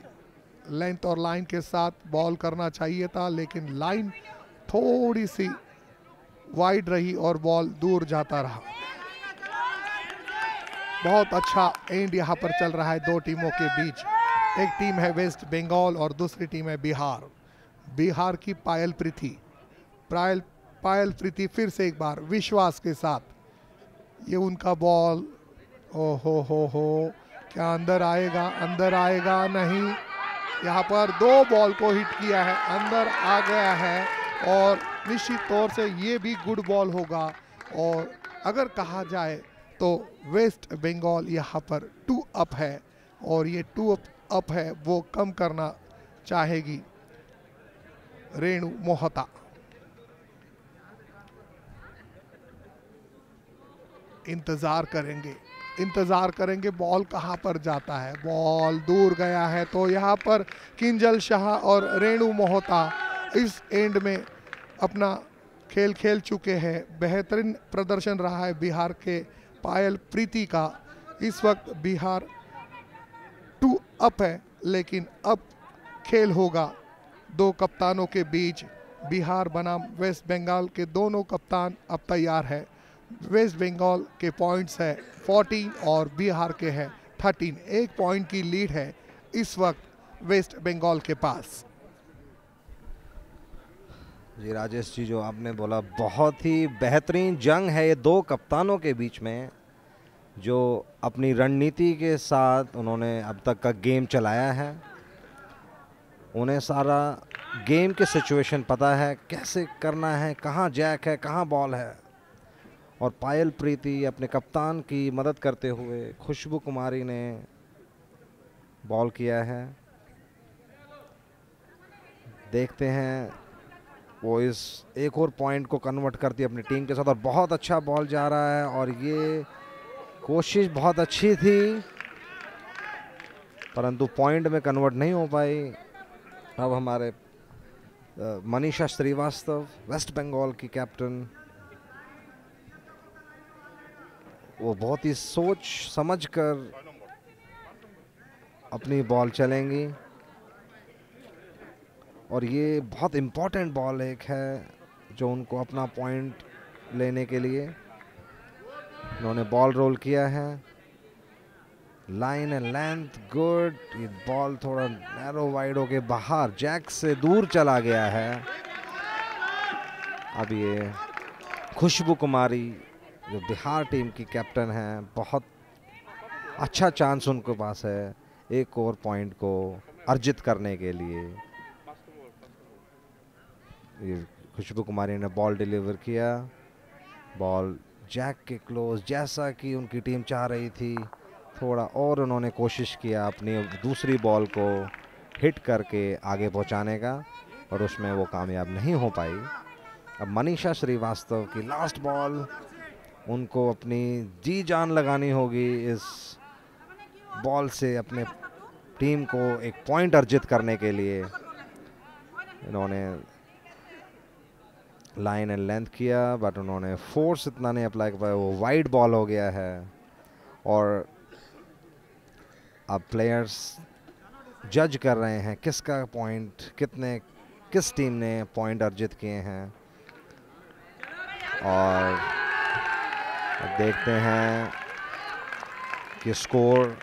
लेंथ और लाइन के साथ बॉल करना चाहिए था, लेकिन लाइन थोड़ी सी वाइड रही और बॉल दूर जाता रहा। बहुत अच्छा एंड यहाँ पर चल रहा है दो टीमों के बीच। एक टीम है वेस्ट बंगाल और दूसरी टीम है बिहार। बिहार की पायल प्रीति, पायल प्रीति फिर से एक बार विश्वास के साथ, ये उनका बॉल, ओ हो, क्या अंदर आएगा नहीं। यहाँ पर 2 बॉल को हिट किया है, अंदर आ गया है और निश्चित तौर से ये भी गुड बॉल होगा। और अगर कहा जाए तो वेस्ट बंगाल यहाँ पर 2 अप है और ये 2 अप है वो कम करना चाहेगी रेणु मोहता। इंतजार करेंगे बॉल कहाँ पर जाता है। बॉल दूर गया है, तो यहाँ पर किंजल शाह और रेणु मोहता इस एंड में अपना खेल चुके हैं। बेहतरीन प्रदर्शन रहा है बिहार के पायल प्रीति का। इस वक्त बिहार 2 अप है, लेकिन अब खेल होगा 2 कप्तानों के बीच। बिहार बनाम वेस्ट बंगाल के दोनों कप्तान अब तैयार है। वेस्ट बंगाल के पॉइंट्स है 14 और बिहार के है 13। 1 पॉइंट की लीड है इस वक्त वेस्ट बंगाल के पास। जी राजेश जी, जो आपने बोला, बहुत ही बेहतरीन जंग है ये 2 कप्तानों के बीच में, जो अपनी रणनीति के साथ उन्होंने अब तक का गेम चलाया है। उन्हें सारा गेम के सिचुएशन पता है, कैसे करना है, कहाँ जैक है, कहाँ बॉल है। और पायल प्रीति अपने कप्तान की मदद करते हुए खुशबू कुमारी ने बॉल किया है। देखते हैं वो इस एक और पॉइंट को कन्वर्ट करती है अपनी टीम के साथ। और बहुत अच्छा बॉल जा रहा है और ये कोशिश बहुत अच्छी थी, परंतु पॉइंट में कन्वर्ट नहीं हो पाई। अब हमारे मनीषा श्रीवास्तव, वेस्ट बंगाल की कैप्टन, वो बहुत ही सोच समझ कर अपनी बॉल चलेंगी और ये बहुत इम्पोर्टेंट बॉल एक है जो उनको अपना पॉइंट लेने के लिए उन्होंने बॉल रोल किया है। Line and length good. ये बॉल थोड़ा नैरो वाइड होके बाहर जैक से दूर चला गया है। अब ये खुशबू कुमारी जो बिहार टीम की कैप्टन है, बहुत अच्छा चांस उनके पास है एक और पॉइंट को अर्जित करने के लिए। ये खुशबू कुमारी ने बॉल डिलीवर किया, बॉल जैक के क्लोज जैसा कि उनकी टीम चाह रही थी। थोड़ा और उन्होंने कोशिश किया अपनी दूसरी बॉल को हिट करके आगे पहुंचाने का, और उसमें वो कामयाब नहीं हो पाई। अब मनीषा श्रीवास्तव की लास्ट बॉल, उनको अपनी जी जान लगानी होगी इस बॉल से अपने टीम को एक पॉइंट अर्जित करने के लिए। इन्होंने लाइन एंड लेंथ किया बट उन्होंने फोर्स इतना नहीं अप्लाई कर पाया, वो वाइड बॉल हो गया है। और अब प्लेयर्स जज कर रहे हैं किसका पॉइंट, किस टीम ने पॉइंट अर्जित किए हैं। और अब देखते हैं कि स्कोर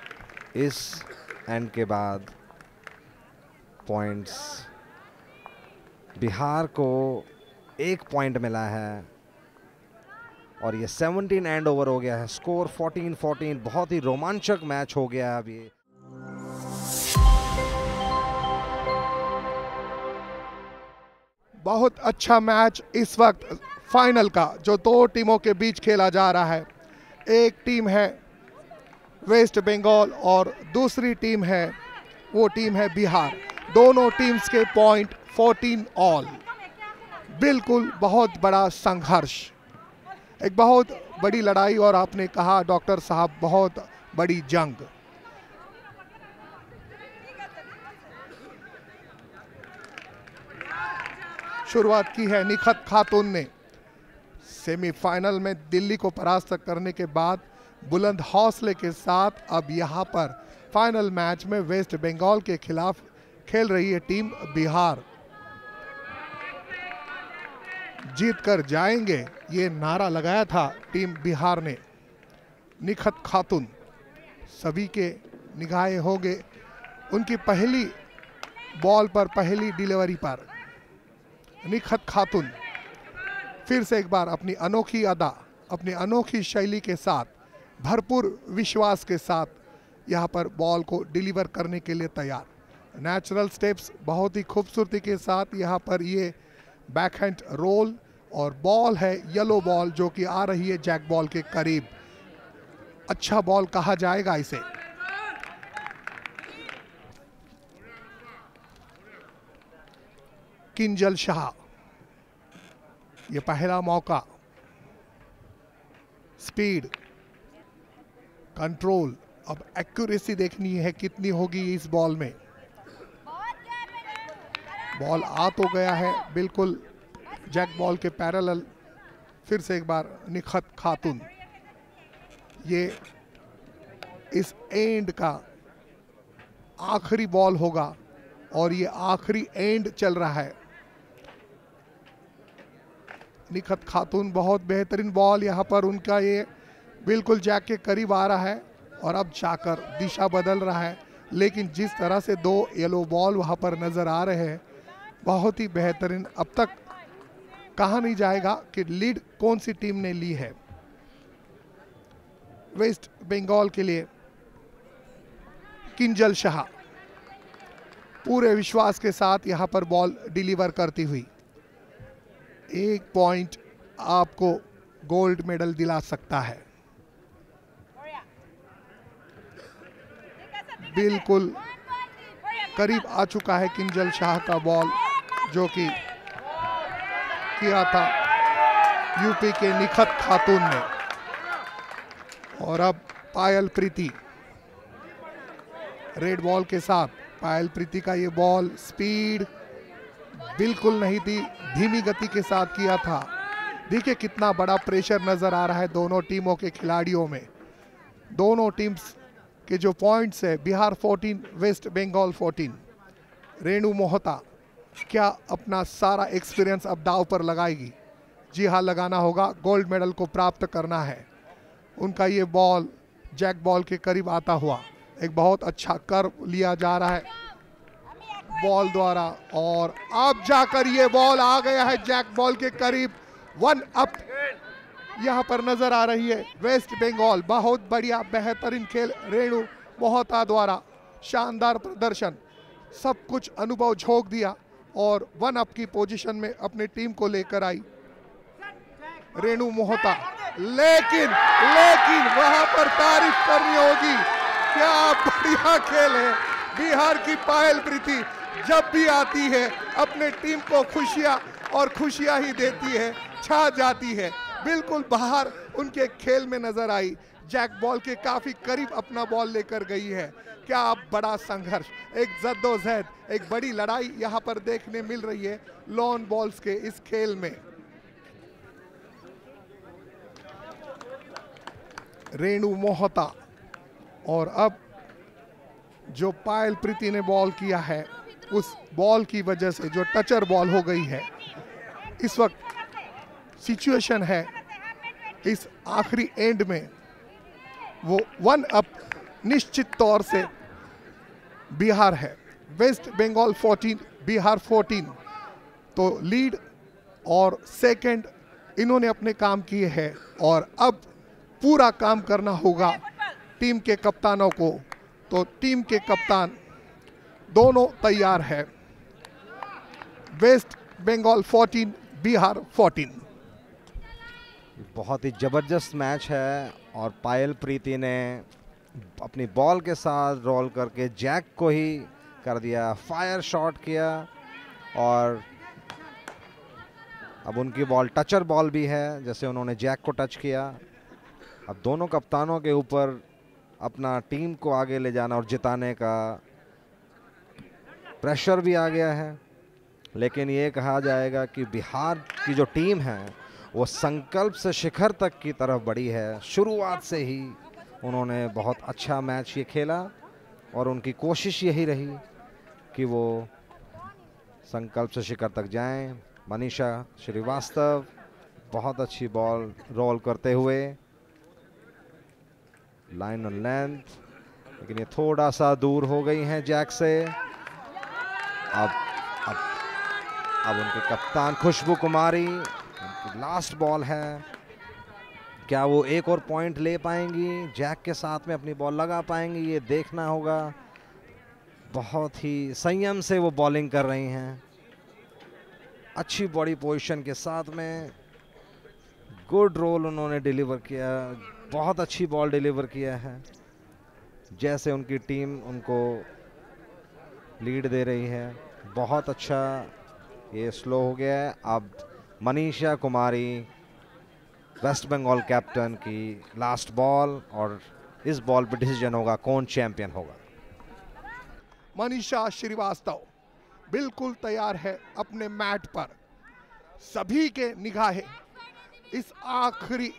इस एंड के बाद पॉइंट्स बिहार को 1 पॉइंट मिला है और ये 17 एंड ओवर हो गया है। स्कोर 14-14, बहुत ही रोमांचक मैच हो गया अब ये। बहुत अच्छा मैच इस वक्त फाइनल का जो 2 टीमों के बीच खेला जा रहा है। एक टीम है वेस्ट बंगाल और दूसरी टीम है बिहार। दोनों टीम्स के पॉइंट 14 ऑल। बिल्कुल बहुत बड़ा संघर्ष, एक बहुत बड़ी लड़ाई, और आपने कहा डॉक्टर साहब बहुत बड़ी जंग। शुरुआत की है निखत खातून ने। सेमीफाइनल में दिल्ली को परास्त करने के बाद बुलंद हौसले के साथ अब यहां पर फाइनल मैच में वेस्ट बंगाल के खिलाफ खेल रही है टीम बिहार। जीत कर जाएंगे ये नारा लगाया था टीम बिहार ने। निखत खातून सभी के निगाहें होंगे उनकी पहली बॉल पर, पहली डिलीवरी पर। निखत खातून फिर से एक बार अपनी अनोखी अदा, अपनी अनोखी शैली के साथ, भरपूर विश्वास के साथ यहां पर बॉल को डिलीवर करने के लिए तैयार। नेचुरल स्टेप्स बहुत ही खूबसूरती के साथ यहां पर ये बैकहैंड रोल, और बॉल है येलो बॉल जो कि आ रही है जैक बॉल के करीब। अच्छा बॉल कहा जाएगा इसे। किंजल शाह, ये पहला मौका। स्पीड, कंट्रोल, अब एक्यूरेसी देखनी है कितनी होगी इस बॉल में। बॉल आ तो गया है बिल्कुल जैक बॉल के पैरेलल। फिर से एक बार निखत खातून, ये इस एंड का आखिरी बॉल होगा और ये आखिरी एंड चल रहा है। निखत खातून बहुत बेहतरीन बॉल, यहाँ पर उनका ये बिल्कुल जैक के करीब आ रहा है और अब जाकर दिशा बदल रहा है। लेकिन जिस तरह से 2 येलो बॉल वहाँ पर नज़र आ रहे हैं, बहुत ही बेहतरीन। अब तक कहा नहीं जाएगा कि लीड कौन सी टीम ने ली है। वेस्ट बंगाल के लिए किंजल शाह पूरे विश्वास के साथ यहां पर बॉल डिलीवर करती हुई 1 पॉइंट आपको गोल्ड मेडल दिला सकता है। बिल्कुल करीब आ चुका है किंजल शाह का बॉल, जो कि किया था यूपी के निखत खातून ने। और अब पायल प्रीति रेड बॉल के साथ। पायल प्रीति का ये बॉल स्पीड बिल्कुल नहीं थी, धीमी गति के साथ किया था। देखिए कितना बड़ा प्रेशर नजर आ रहा है दोनों टीमों के खिलाड़ियों में। दोनों टीम्स के जो पॉइंट्स है, बिहार 14 वेस्ट बंगाल 14। रेणु मोहता क्या अपना सारा एक्सपीरियंस अब दाव पर लगाएगी? जी हाँ, लगाना होगा, गोल्ड मेडल को प्राप्त करना है। उनका ये बॉल जैक बॉल के करीब आता हुआ एक बहुत अच्छा कर्व लिया जा रहा है बॉल द्वारा, और अब जाकर ये बॉल आ गया है जैक बॉल के करीब। 1 अप यहाँ पर नजर आ रही है वेस्ट बंगाल। बहुत बढ़िया बेहतरीन खेल रेणु मोहता द्वारा, शानदार प्रदर्शन, सब कुछ अनुभव झोंक दिया और 1 अप की पोजीशन में अपनी टीम को लेकर आई रेणु मोहता। लेकिन वहां पर तारीफ करनी होगी, क्या बढ़िया खेल है। बिहार की पायल प्रीति जब भी आती है अपने टीम को खुशियां ही देती है, छा जाती है। बिल्कुल बाहर उनके खेल में नजर आई, जैक बॉल के काफी करीब अपना बॉल लेकर गई है। क्या बड़ा संघर्ष, एक जद्दोजहद, एक बड़ी लड़ाई यहाँ पर देखने मिल रही है लॉन बॉल्स के इस खेल में। रेणु मोहता, और अब जो पायल प्रीति ने बॉल किया है उस बॉल की वजह से जो टचर बॉल हो गई है, इस वक्त सिचुएशन है इस आखिरी एंड में वो 1 अप निश्चित तौर से बिहार है। वेस्ट बंगाल 14 बिहार 14 तो लीड और सेकंड इन्होंने अपने काम किए हैं, और अब पूरा काम करना होगा टीम के कप्तानों को। तो टीम के कप्तान दोनों तैयार है। वेस्ट बंगाल 14 बिहार 14। बहुत ही ज़बरदस्त मैच है और पायल प्रीति ने अपनी बॉल के साथ रोल करके जैक को ही कर दिया, फायर शॉट किया, और अब उनकी बॉल टचर बॉल भी है जैसे उन्होंने जैक को टच किया। अब दोनों कप्तानों के ऊपर अपना टीम को आगे ले जाना और जिताने का प्रेशर भी आ गया है। लेकिन ये कहा जाएगा कि बिहार की जो टीम है वो संकल्प से शिखर तक की तरफ बढ़ी है। शुरुआत से ही उन्होंने बहुत अच्छा मैच ये खेला और उनकी कोशिश यही रही कि वो संकल्प से शिखर तक जाएं। मनीषा श्रीवास्तव बहुत अच्छी बॉल रोल करते हुए, लाइन ऑन लेंथ, लेकिन ये थोड़ा सा दूर हो गई हैं जैक से। अब उनके कप्तान खुशबू कुमारी, उनकी लास्ट बॉल है, क्या वो एक और पॉइंट ले पाएंगी, जैक के साथ में अपनी बॉल लगा पाएंगी, ये देखना होगा। बहुत ही संयम से वो बॉलिंग कर रही हैं, अच्छी बॉडी पोजीशन के साथ में गुड रोल उन्होंने डिलीवर किया, बहुत अच्छी बॉल डिलीवर किया है। जैसे उनकी टीम उनको लीड दे रही है, बहुत अच्छा। ये स्लो हो गया है। अब मनीषा कुमारी वेस्ट बंगाल कैप्टन की लास्ट बॉल, और इस बॉल पे डिसीजन होगा कौन चैंपियन होगा। मनीषा श्रीवास्तव बिल्कुल तैयार है अपने मैट पर। सभी के निगाहें इस आखिरी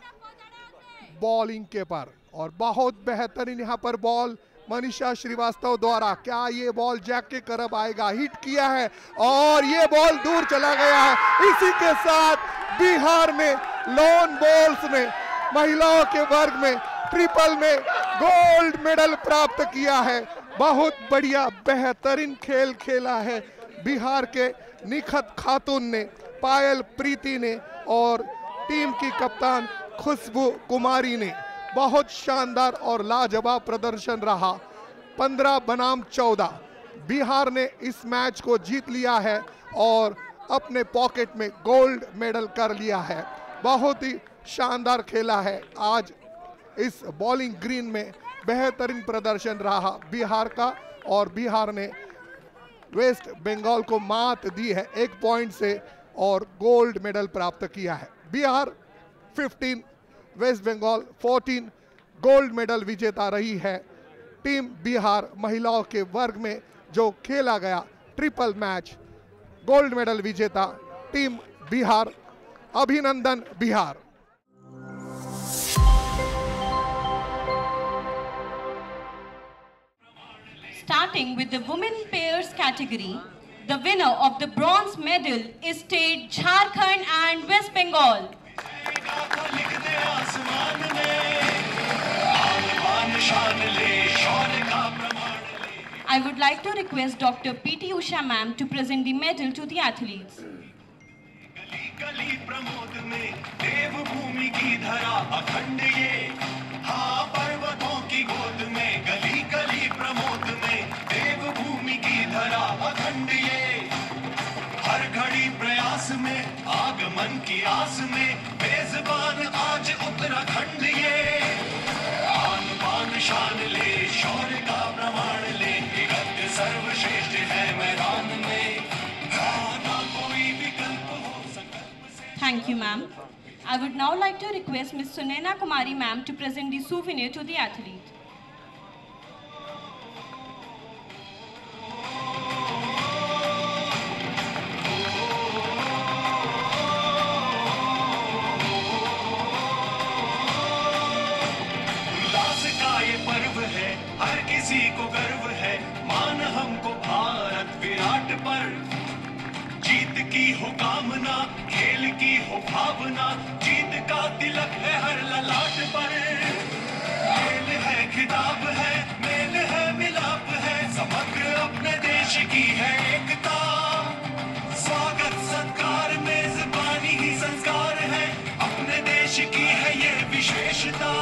बॉलिंग के पर, और बहुत बेहतरीन यहाँ पर बॉल मनीषा श्रीवास्तव द्वारा। क्या ये बॉल जैक के करीब आएगा? हिट किया है और ये बॉल दूर चला गया है। इसी के साथ बिहार ने लॉन बॉल्स में महिलाओं के वर्ग में ट्रिपल में गोल्ड मेडल प्राप्त किया है। बहुत बढ़िया बेहतरीन खेल खेला है बिहार के निखत खातून ने, पायल प्रीति ने और टीम की कप्तान खुशबू कुमारी ने। बहुत शानदार और लाजवाब प्रदर्शन रहा। 15 बनाम 14 बिहार ने इस मैच को जीत लिया है और अपने पॉकेट में गोल्ड मेडल कर लिया है। बहुत ही शानदार खेला है आज। इस बॉलिंग ग्रीन में बेहतरीन प्रदर्शन रहा बिहार का, और बिहार ने वेस्ट बंगाल को मात दी है 1 पॉइंट से और गोल्ड मेडल प्राप्त किया है। Bihar 15 West Bengal 14 gold medal विजेता रही है। टीम बिहार महिलाओं के वर्ग में जो खेला गया ट्रिपल मैच, गोल्ड मेडल विजेता टीम बिहार अभिनंदन Bihar. Starting with the women pairs category, the winner of the bronze medal is State Jharkhand and West Bengal. I would like to request Dr. P.T. Usha ma'am to present the medal to the athletes. गली प्रमोद में देवभूमि की धरा अखंड ये, हाँ पर्वतों की गोद में गली गली प्रमोद में देवभूमि की धरा अखंड ये, हर घड़ी प्रयास में आगमन की आस में मेजबान आज उत्तराखंड ये, आन बान शान ले शौर्य का प्रमाण ले, गद्य सर्वश्रेष्ठ है मैदान में, ना कोई विकल्प हो संकल्प से। Thank you, ma'am. I would now like to request Ms. Sunaina Kumari ma'am to present the souvenir to the athlete. उल्लास का ये पर्व है, हर किसी को गर्व है, मान हमको भारत विराट पर, जीत की हो कामना, खेल की हो भावना, जीत का तिलक है हर ललाट पर, मेल है खिताब है, मेल है मिलाप है, समग्र अपने देश की है एकता, स्वागत सत्कार मेजबानी ही संस्कार है, अपने देश की है ये विशेषता,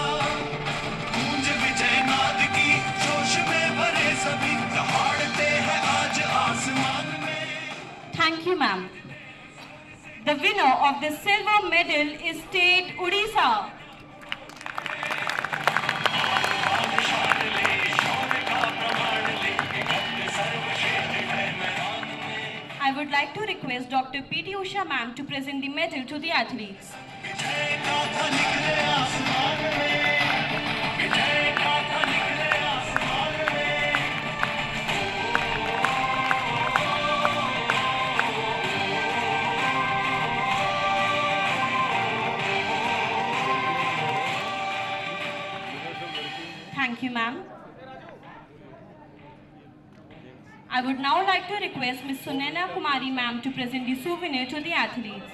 गूंज विजय नाद की जोश में भरे सभी, दहाड़ते हैं आज आसमान में। Thank you, ma'am. The winner of the silver medal is State Odisha. I would like to request Dr. P.T. Usha ma'am to present the medal to the athletes. विजय गाथा निकले आसमान में, विजय गाथा निकले आसमान में, Thank you, ma'am. I would now like to request Ms. Sunaina Kumari ma'am to present the souvenir to the athletes.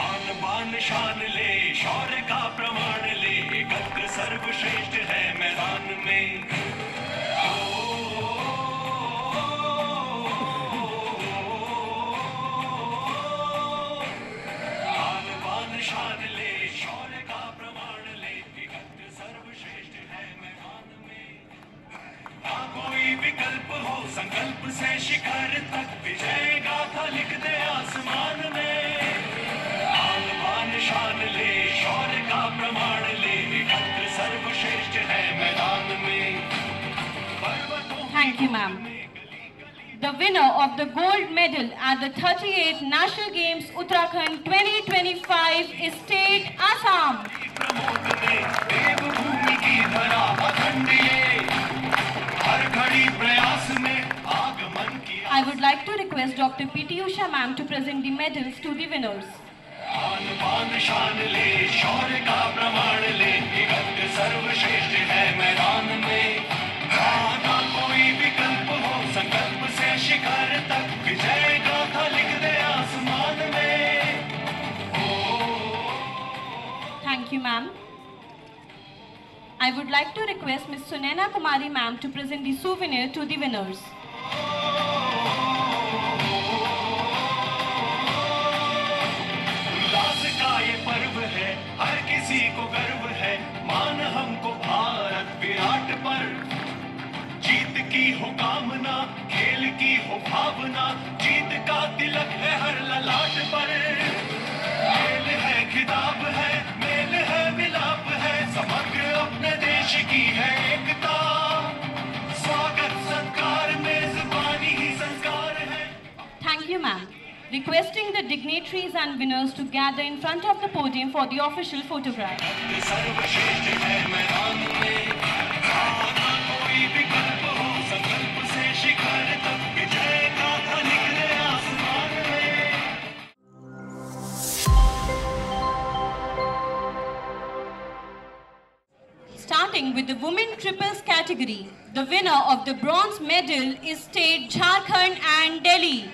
आन बान शान ले शौर्य का प्रमाण ले, एकत्र सर्वश्रेष्ठ है मैदान में, आन बान शान ले शौर्य का प्रमाण ले, एकत्र सर्वश्रेष्ठ है मैदान में, ना कोई विकल्प हो संकल्प से शिखर तक, विजय गाथा लिख दे आसमान में, आन बान शान ले शौर्य का प्रमाण ले, एकत्र सर्वश्रेष्ठ है मैदान में, पर्वतों Thank you, ma'am. The winner of the gold medal at the 38th National Games Uttarakhand 2025 is State Assam. Pramod में देवभूमि की धरा अखंड ये, हर घड़ी प्रयास में आगमन की I would like to request Dr. P.T. Usha ma'am to present the medals to the winners. आन बान शान ले शौर्य का प्रमाण ले, एकत्र सर्वश्रेष्ठ है मैदान में, ना कोई विकल्प हो संकल्प से शिखर तक, विजय गाथा लिख दे आसमान में। Thank you, ma'am. I would like to request Ms. Sunaina Kumari ma'am to present the souvenir to the winners. उल्लास का ये पर्व है, हर किसी को गर्व है, मान हमको भारत विराट पर, जीत की हो कामना, खेल की हो भावना, जीत का तिलक है हर ललाट पर, मेल है खिताब है, मेल है मिलाप है, समग्र अपने देश की है एकता, स्वागत सत्कार मेजबानी ही संस्कार है। Thank you, ma'am. Requesting the dignitaries and winners to gather in front of the podium for the official photograph. सर्वश्रेष्ठ है मैदान में, ना कोई विकल्प हो संकल्प से शिखर तक, विजय गाथा निकले आसमान में, Continuing with the women triples category, the winner of the bronze medal is State Jharkhand and Delhi.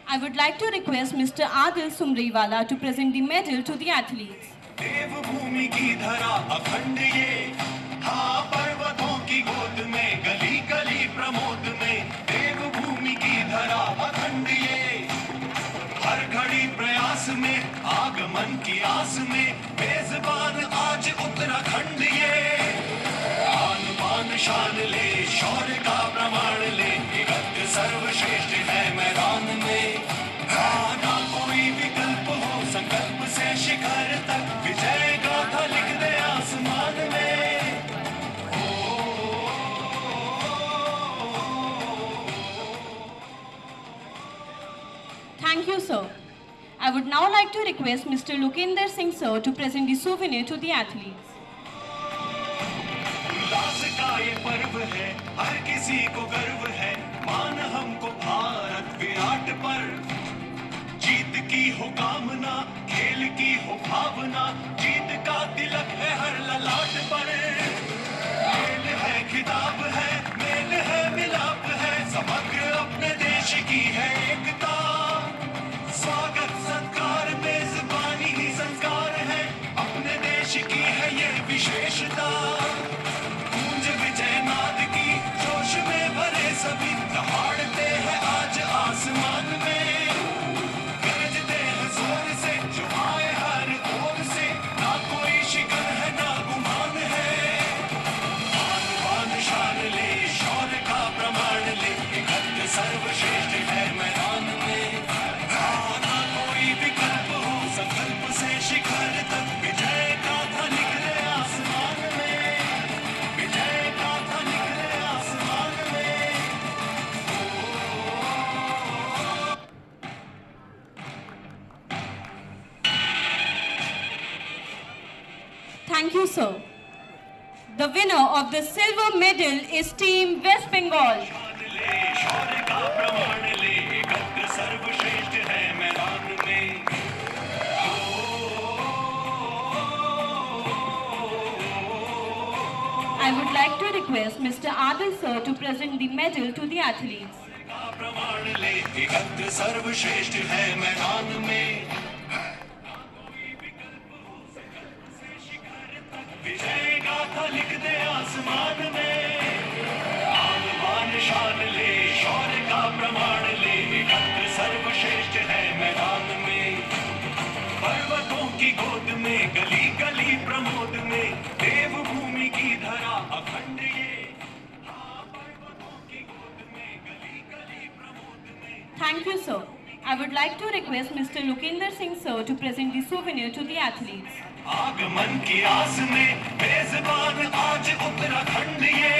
I would like to request Mr. Adil Sumriwala to present the medal to the athletes. देवभूमि की धरा अखंड ये, हाँ पर्वतों की गोद में गली गली प्रमोद में, देवभूमि की धरा अखंड ये, हर घड़ी प्रयास में आगमन की आस में, मेजबान आज उत्तराखंड ये, आन बान शान ले शौर्य का प्रमाण ले, गद्य सर्वश्रेष्ठ है मैदान में, हाँ ना कोई विकल्प हो संकल्प से शिखर तक, विजय गाथा लिख दे आसमान में। Thank you, sir. I would now like to request Mr. Lukinder Singh, sir, to present the souvenir to the athletes. उल्लास का ये पर्व है, हर किसी को गर्व है, मान हमको भारत विराट पर, जीत की हो कामना, खेल की हो भावना, जीत का तिलक है हर ललाट पर, मेल है खिताब है, मेल है मिलाप है, समग्र अपने देश की है एकता, स्वागत सत्कार मेजबानी ही संस्कार है, अपने देश की है ये विशेषता, गूंज विजय नाद की जोश में भरे सभी, दहाड़ते हैं आज आसमान में, गरजते हैं जोर से जो आए हर ओर से, ना कोई शिकन है ना गुमान है, आन बान शान ले शौर्य का प्रमाण ले, गद्य सर्वश्रेष्ठ है मैदान में, हाँ ना कोई विकल्प हो संकल्प से शिखर तक, विजय गाथा लिख दे आसमान में, विजय गाथा लिख दे आसमान में। Thank you, sir. The winner of the silver medal is Team West Bengal. ले शौर्य का प्रमाण ले, गद्य सर्वश्रेष्ठ है मैदान में, I would like to request Mr. Adil, sir, to present the medal to the athletes. का प्रमाण ले, गद्य सर्वश्रेष्ठ है मैदान में, विजय गाथा लिख दे आसमान में, आन बान शान ले शौर्य का प्रमाण ले, गद्य सर्वश्रेष्ठ है मैदान में, पर्वतों की गोद में गली गली प्रमोद में, देवभूमि की धरा अखंड ये, हाँ पर्वतों की गोद में गली गली प्रमोद में। Thank you, sir. I would like to request Mr. Lukinder Singh, sir, to present the souvenir to the athletes. आगमन की आस में मेजबान आज उत्तराखंड ये,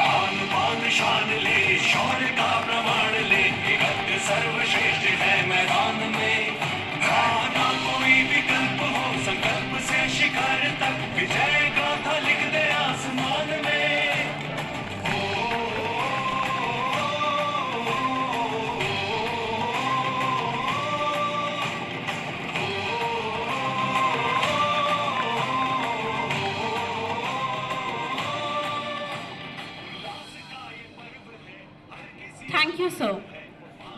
आन बान शान ले शौर्य का प्रमाण ले, गद्य सर्वश्रेष्ठ है मैदान में, हाँ ना कोई विकल्प हो संकल्प से शिखर तक, विजय गाथा लिख दे आसमान में। Thank you, sir.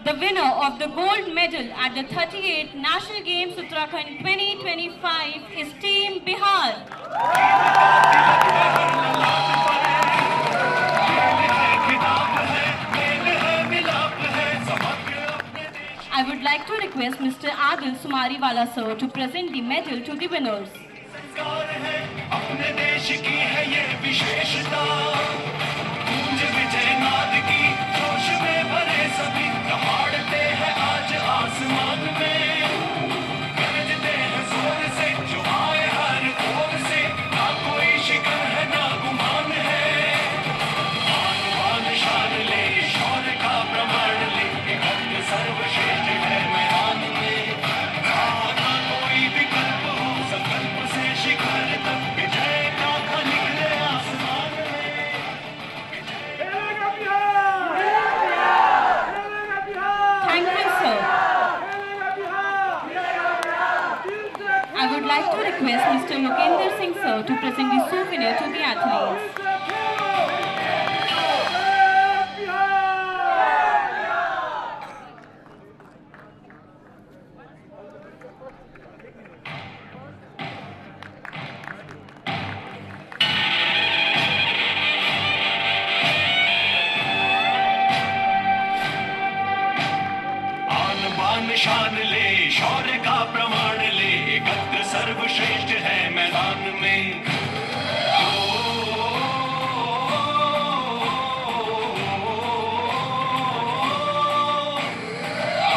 The winner of the gold medal at the 38th National Games Uttarakhand 2025 is Team Bihar. I would like to request Mr. Adil Sumariwala, sir, to present the medal to the winners. संस्कार है अपने देश की है ये विशेषता, गूंज विजय नाद की जोश में भरे सभी, दहाड़ते हैं आज आसमान में, गरजते हैं जोर से जो आए हर ओर से, ना कोई शिकन है ना गुमान है, आन बान शान ले शौर्य का प्रमाण ले, गद्य सर्वश्रेष्ठ है मैदान में, हाँ ना कोई विकल्प हो संकल्प से शिखर तक, विजय गाथा sir, to present the souvenir to the athletes. शान ले, शौर्य का प्रमाण ले, एकत्र सर्वश्रेष्ठ है मैदान में।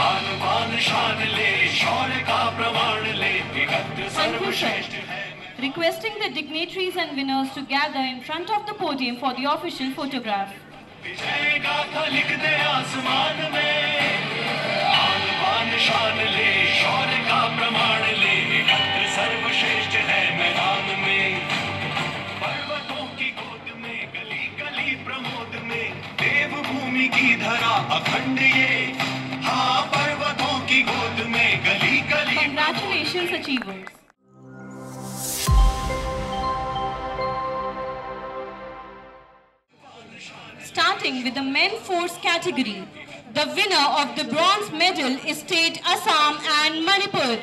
आन बान शान ले, शौर्य का प्रमाण ले, एकत्र सर्वश्रेष्ठ है। Requesting the dignitaries and winners to gather in front of the podium for the official photograph. विजय गाथा लिख दे आसमान में, शान ले, शौर्य का प्रमाण ले, एकत्र सर्वश्रेष्ठ है मैदान में। पर्वतों की गोद में, गली गली प्रमोद में, देवभूमि की धरा अखंड ये। हाँ, पर्वतों की गोद में, गली गली। Congratulations, achievers. Starting with the men force category, the winner of the bronze medal is State Assam and Manipur.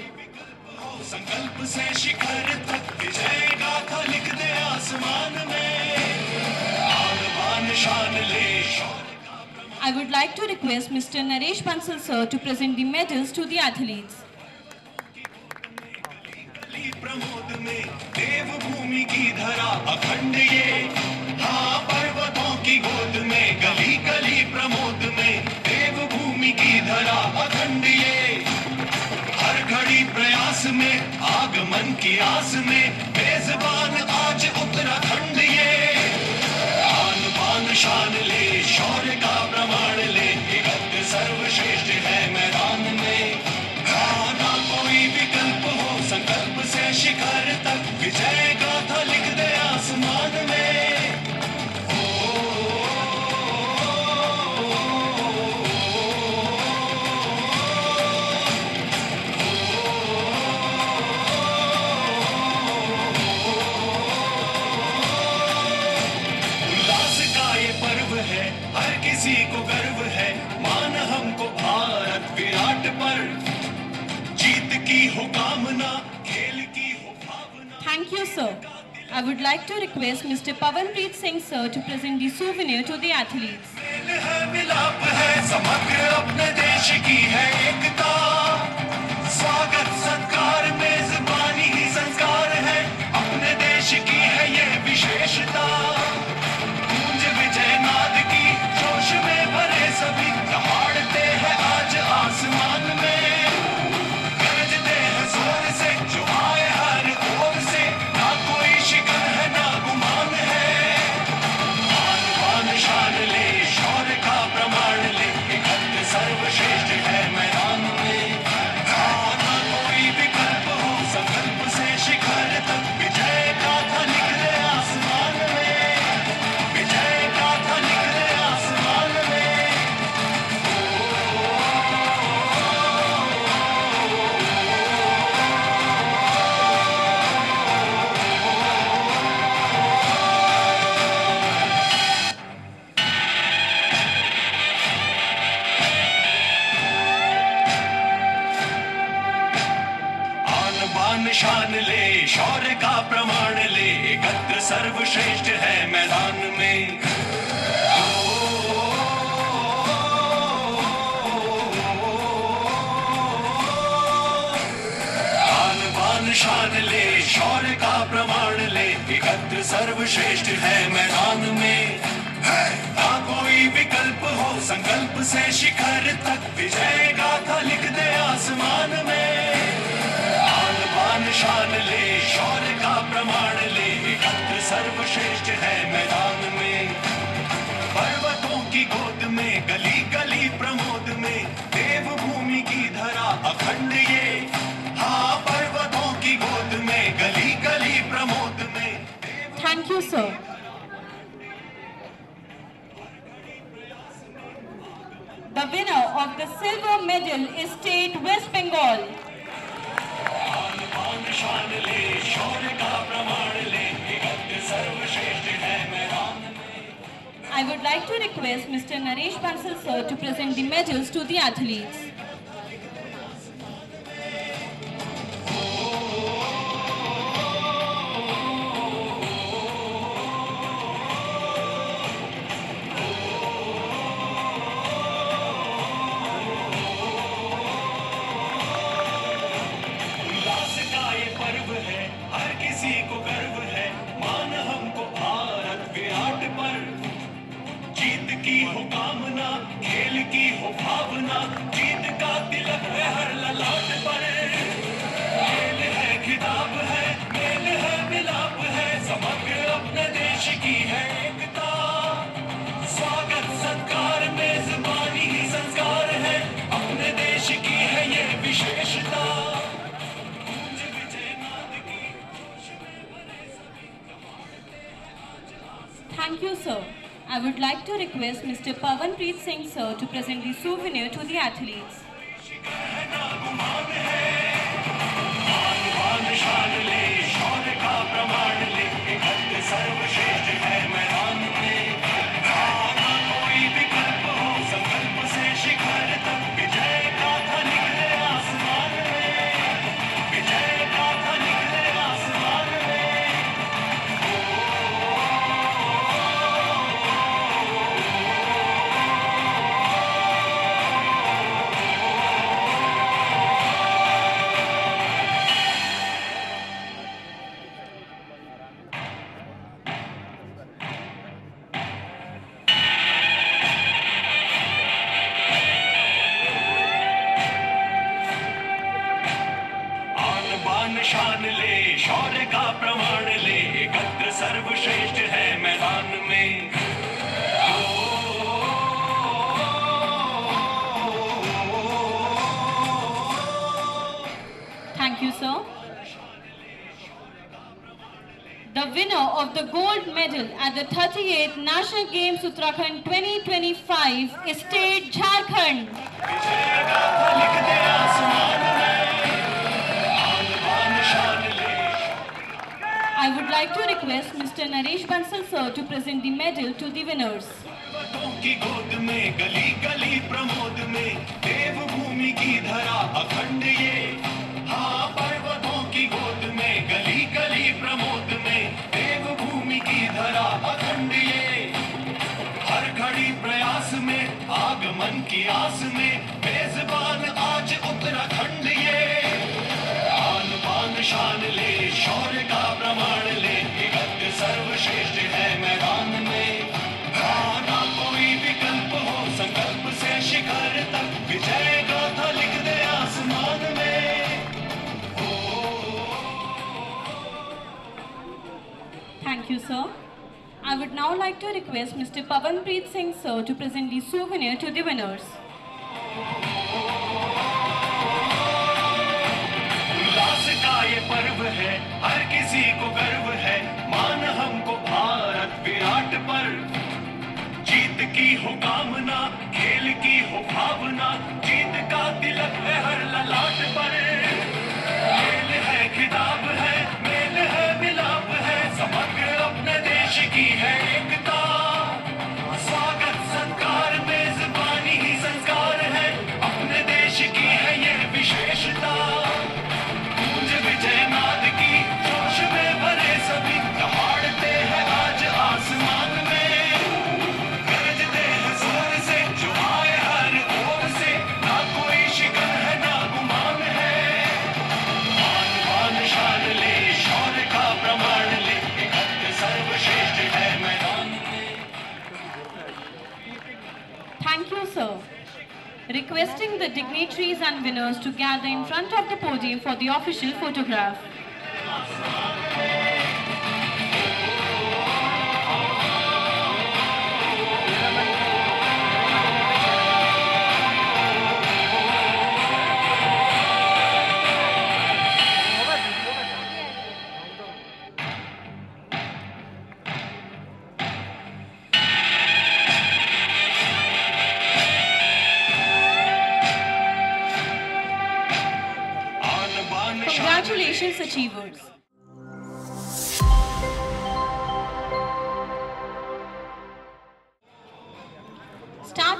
संकल्प से शिखर तक विजय गाथा लिख दे आसमान में, आन बान शान ले। I would like to request Mr. Naresh Bansal sir to present the medals to the athletes. Pramod में, देवभूमि की धरा अखंड ये। हाँ, पर्वतों की गोद में, गली गली प्रमोद में, देवभूमि की धरा अखंड ये। हर घड़ी प्रयास में, आगमन की आस में, मेजबान आज उत्तराखंड ये। आन बान शान ले, शौर्य का प्रमाण ले, एकत्र सर्वश्रेष्ठ है मैदान में। हाँ, ना कोई विकल्प हो, संकल्प से शिखर तक विजय गाथा लिख दे आसमान में। किसी को गर्व है, मान हमको भारत विराट पर, जीत की हो कामना, खेल की हो भावना। Thank you, sir. I would like to request Mr. Pavanpreet Singh sir to present the souvenir to the athletes. मेल है, मिलाप है, समग्र अपने देश की है एकता। स्वागत सत्कार मेजबानी ही संस्कार है, अपने देश की है ये विशेषता। गूंज विजय नाद की, जोश में भरे सभी, दहाड़ते हैं आज आसमान में। गरजते हैं जोर से, जो आए हर ओर से, ना कोई शिकन है ना गुमान है। आन बान शान ले, शौर्य का प्रमाण ले, एकत्र सर्वश्रेष्ठ है मैदान में। हाँ, ना कोई विकल्प हो, संकल्प से शिखर तक विजय गाथा लिख दे आसमान में। विजय गाथा लिख दे आसमान में। आन बान शान ले, शौर्य का प्रमाण ले, एकत्र सर्वश्रेष्ठ है मैदान में। आन बान शान ले, शौर्य का प्रमाण ले, एकत्र सर्वश्रेष्ठ है मैदान में। ना कोई विकल्प हो, संकल्प से शिखर तक विजय गाथा लिख दे आसमान में। आन बान शान ले, शौर्य का प्रमाण ले, एकत्र सर्वश्रेष्ठ है मैदान में। पर्वतों की गोद में, गली गली प्रमोद में, देवभूमि की धरा अखंड ये। हाँ, पर्वतों की गोद में, गली गली प्रमोद में। Thank you, sir. The winner of the silver medal is State West Bengal. आन बान शान ले, शौर्य का प्रमाण ले, I would like to request Mr. Naresh Bansal sir to present the medals to the athletes. Thank you, sir. I would like to request Mr. Pavanpreet Singh sir to present the souvenir to the athletes. शान ले, शौर्य का प्रमाण ले, एकत्र सर्वश्रेष्ठ है मैदान में। Thank you, sir. The winner of the gold medal at the 38th National Games Uttarakhand 2025 is State Jharkhand. I would like to request Mr. Naresh Bansal sir to present the medal to the winners. की गोद में गली गली प्रमोद में देवभूमि की धरा अखंड ये, हाँ पर्वतों की गोद में गली गली प्रमोद में देवभूमि की धरा अखंड ये, हर घड़ी प्रयास में आगमन की आस में मेजबान आज उत्तराखंड ये, आन बान शान ले, शौर्य का प्रमाण ले, एकत्र सर्वश्रेष्ठ है मैदान में, ना कोई विकल्प हो, संकल्प से शिखर तक विजय गाथा लिख दे आसमान में। Thank you, sir. I would now like to request Mr. Pavanpreet Singh sir to present the souvenir to the winners. उल्लास का ये पर्व है, हर किसी को गर्व है, मान हमको भारत विराट पर, जीत की हो कामना, खेल की हो भावना, जीत का तिलक है हर ललाट पर, खेल है खिताब है, मेल है मिलाप है, समग्र अपने देश की है एकता, स्वागत सत्कार मेजबानी ही संस्कार है, अपने देश की है ये विशेषता, गूंज विजय नाद की जोश में भरे सभी दहाड़ते हैं आज आसमान में, गरजते हैं जोर से जो आए हर ओर से, ना कोई शिकन है ना गुमान है, मान बान शान ले, शौर्य का प्रमाण ले, एकत्र सर्वश्रेष्ठ है मैदान में। Thank you, sir. Requesting the dignitaries and winners to gather in front of the podium for the official photograph. Congratulations, achievers.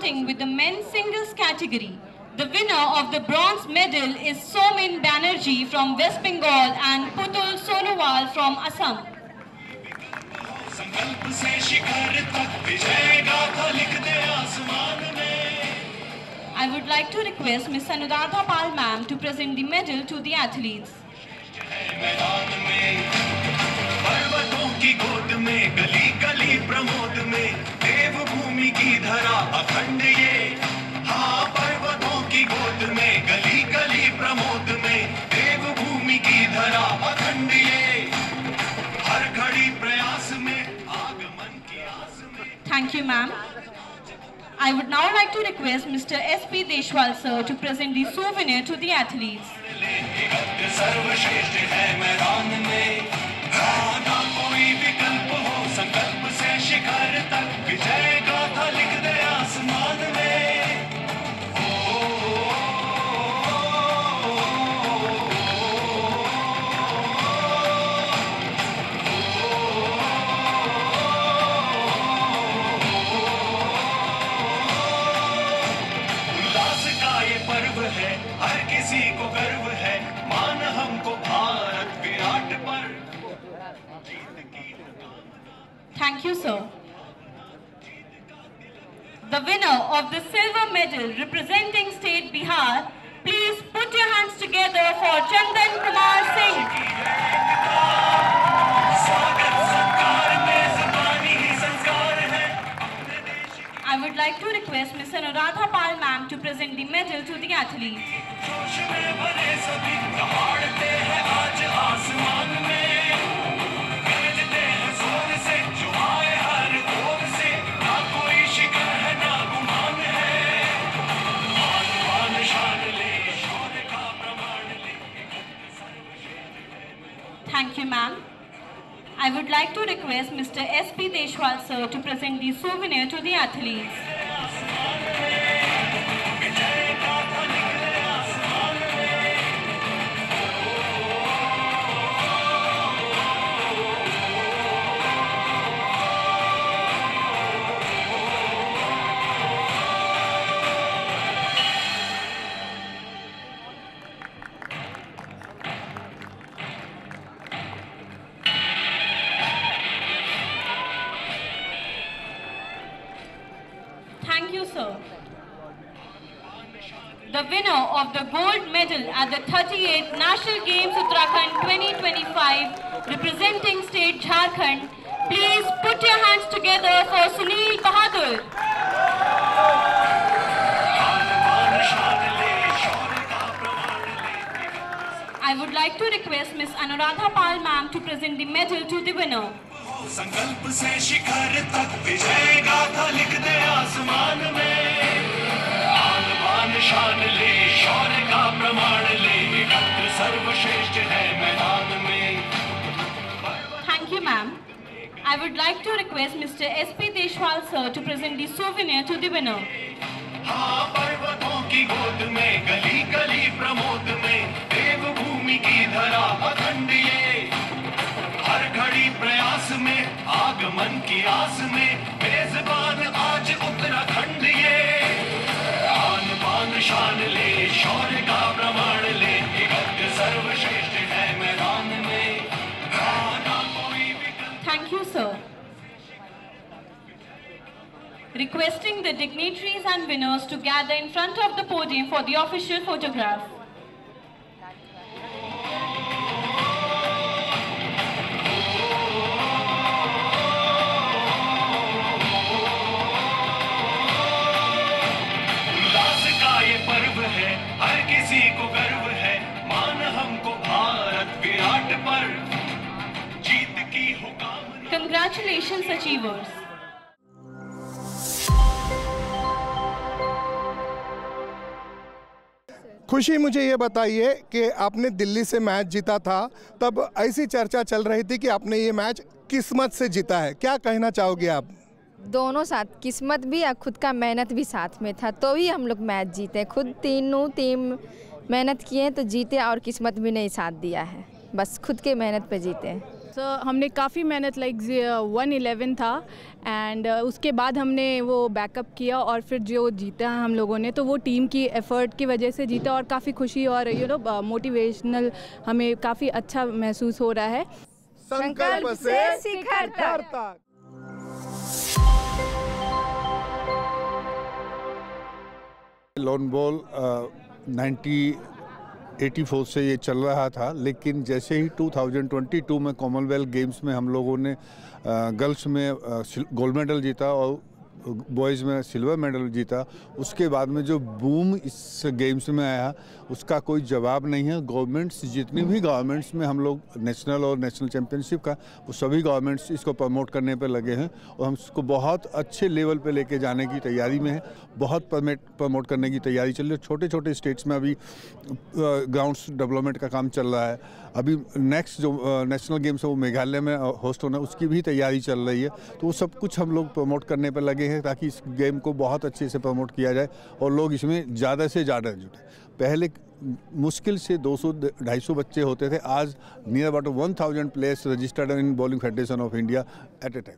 Starting with the men's singles category, the winner of the bronze medal is Somin Banerjee from West Bengal and Putul Sonowal from Assam. संकल्प से शिखर तक विजय गाथा लिख दे आसमान में। I would like to request Miss Anuradha Pal ma'am to present the medal to the athletes. मैदान में पर्वतों की गोद में गली गली प्रमोद में देवभूमि की धरा अखंड ये। हाँ, पर्वतों की गोद में गली गली प्रमोद में देवभूमि की धरा अखंड ये। हर घड़ी प्रयास में आगमन की आस में। Thank you, ma'am. I would now like to request Mr. S.P. Deshwal sir to present the souvenir to the athletes. सर्वश्रेष्ठ है मैदान में, ना कोई विकल्प हो, संकल्प से शिखर तक विजय गाथा लिख दे आसमान में। उल्लास का ये पर्व है, हर किसी को गर्व है, मान हमको भारत विराट पर। Thank you, sir. The winner of the silver medal representing state Bihar, please put your hands together for Chandan Kumar Singh. स्वागत सत्कार मेजबानी ही संस्कार है। I would like to request Miss Anuradha Pal ma'am to present the medal to the athletes. जोश में भरे सभी दहाड़ते हैं आज आसमान में, गरजते हैं जोर से जो आए हर ओर से, ना कोई शिकन है ना गुमान है। मान मान शान ले, शौर्य का प्रमाण ले। Thank you, ma'am. I would like to request Mr. S.P. Deshwal sir to present the souvenir to the athletes. विजय गाथा लिख दे आसमान में। Thank you, sir. The winner of the gold medal at the 38th National Games Uttarakhand 2025, representing state Jharkhand, please put your hands together for Sunil Bahadur. मान मान शान ले, शौर्य का प्रमाण ले। I would like to request Miss Anuradha Pal ma'am to present the medal to the winner. संकल्प से शिखर तक विजय गाथा लिख दे आसमान में। आन बान शान ले, शौर्य का प्रमाण ले, एकत्र सर्वश्रेष्ठ है मैदान में। Thank you, ma'am. I would like to request Mr. S.P. Deshwal sir to present the souvenir to the winner. हाँ, पर्वतों की गोद में गली गली प्रमोद में देवभूमि की धरा अखंड ये। हर घड़ी प्रयास में आगमन की आस में मेजबान आज उत्तराखंड ये। आन बान शान ले, शौर्य का प्रमाण ले, एकत्र सर्वश्रेष्ठ है मैदान में। ना कोई विकल्प। Thank you, sir. Requesting the dignitaries and winners to gather in front of the podium for the official photograph. उल्लास का ये पर्व है, हर किसी को गर्व है, मान हमको भारत विराट पर। जीत की हो कामना। Congratulations, achievers. खुशी, मुझे ये बताइए कि आपने दिल्ली से मैच जीता था, तब ऐसी चर्चा चल रही थी कि आपने ये मैच किस्मत से जीता है। क्या कहना चाहोगे आप? दोनों साथ, किस्मत भी और खुद का मेहनत भी साथ में था, तो ही हम लोग मैच जीते। खुद तीनों टीम मेहनत किए तो जीते, और किस्मत भी नहीं साथ दिया है, बस खुद के मेहनत पे जीते। सर हमने काफ़ी मेहनत 111 था एंड उसके बाद हमने वो बैकअप किया और फिर जो जीता हम लोगों ने तो वो टीम की एफर्ट की वजह से जीता और काफ़ी खुशी और मोटिवेशनल हमें काफ़ी अच्छा महसूस हो रहा है। संकल्प से शिखर तक। लॉन बॉल 1984 से ये चल रहा था, लेकिन जैसे ही 2022 में कॉमनवेल्थ गेम्स में हम लोगों ने गर्ल्स में गोल्ड मेडल जीता और बॉयज़ में सिल्वर मेडल जीता, उसके बाद में जो बूम इस गेम्स में आया उसका कोई जवाब नहीं है। गवर्नमेंट्स जितनी भी गवर्नमेंट्स में हम लोग नेशनल और नेशनल चैम्पियनशिप का वो सभी गवर्नमेंट्स इसको प्रमोट करने पर लगे हैं और हम इसको बहुत अच्छे लेवल पे लेके जाने की तैयारी में है। बहुत प्रमोट करने की तैयारी चल रही है। छोटे छोटे स्टेट्स में अभी ग्राउंड्स डेवलपमेंट का काम चल रहा है। अभी नेक्स्ट जो नेशनल गेम्स है वो मेघालय में होस्ट होना है, उसकी भी तैयारी चल रही है। तो वो सब कुछ हम लोग प्रमोट करने पर लगे हैं ताकि इस गेम को बहुत अच्छे से प्रमोट किया जाए और लोग इसमें ज़्यादा से ज़्यादा जुटे। पहले मुश्किल से 200-250 बच्चे होते थे, आज near about 1000 players registered in bowling federation of India at A time.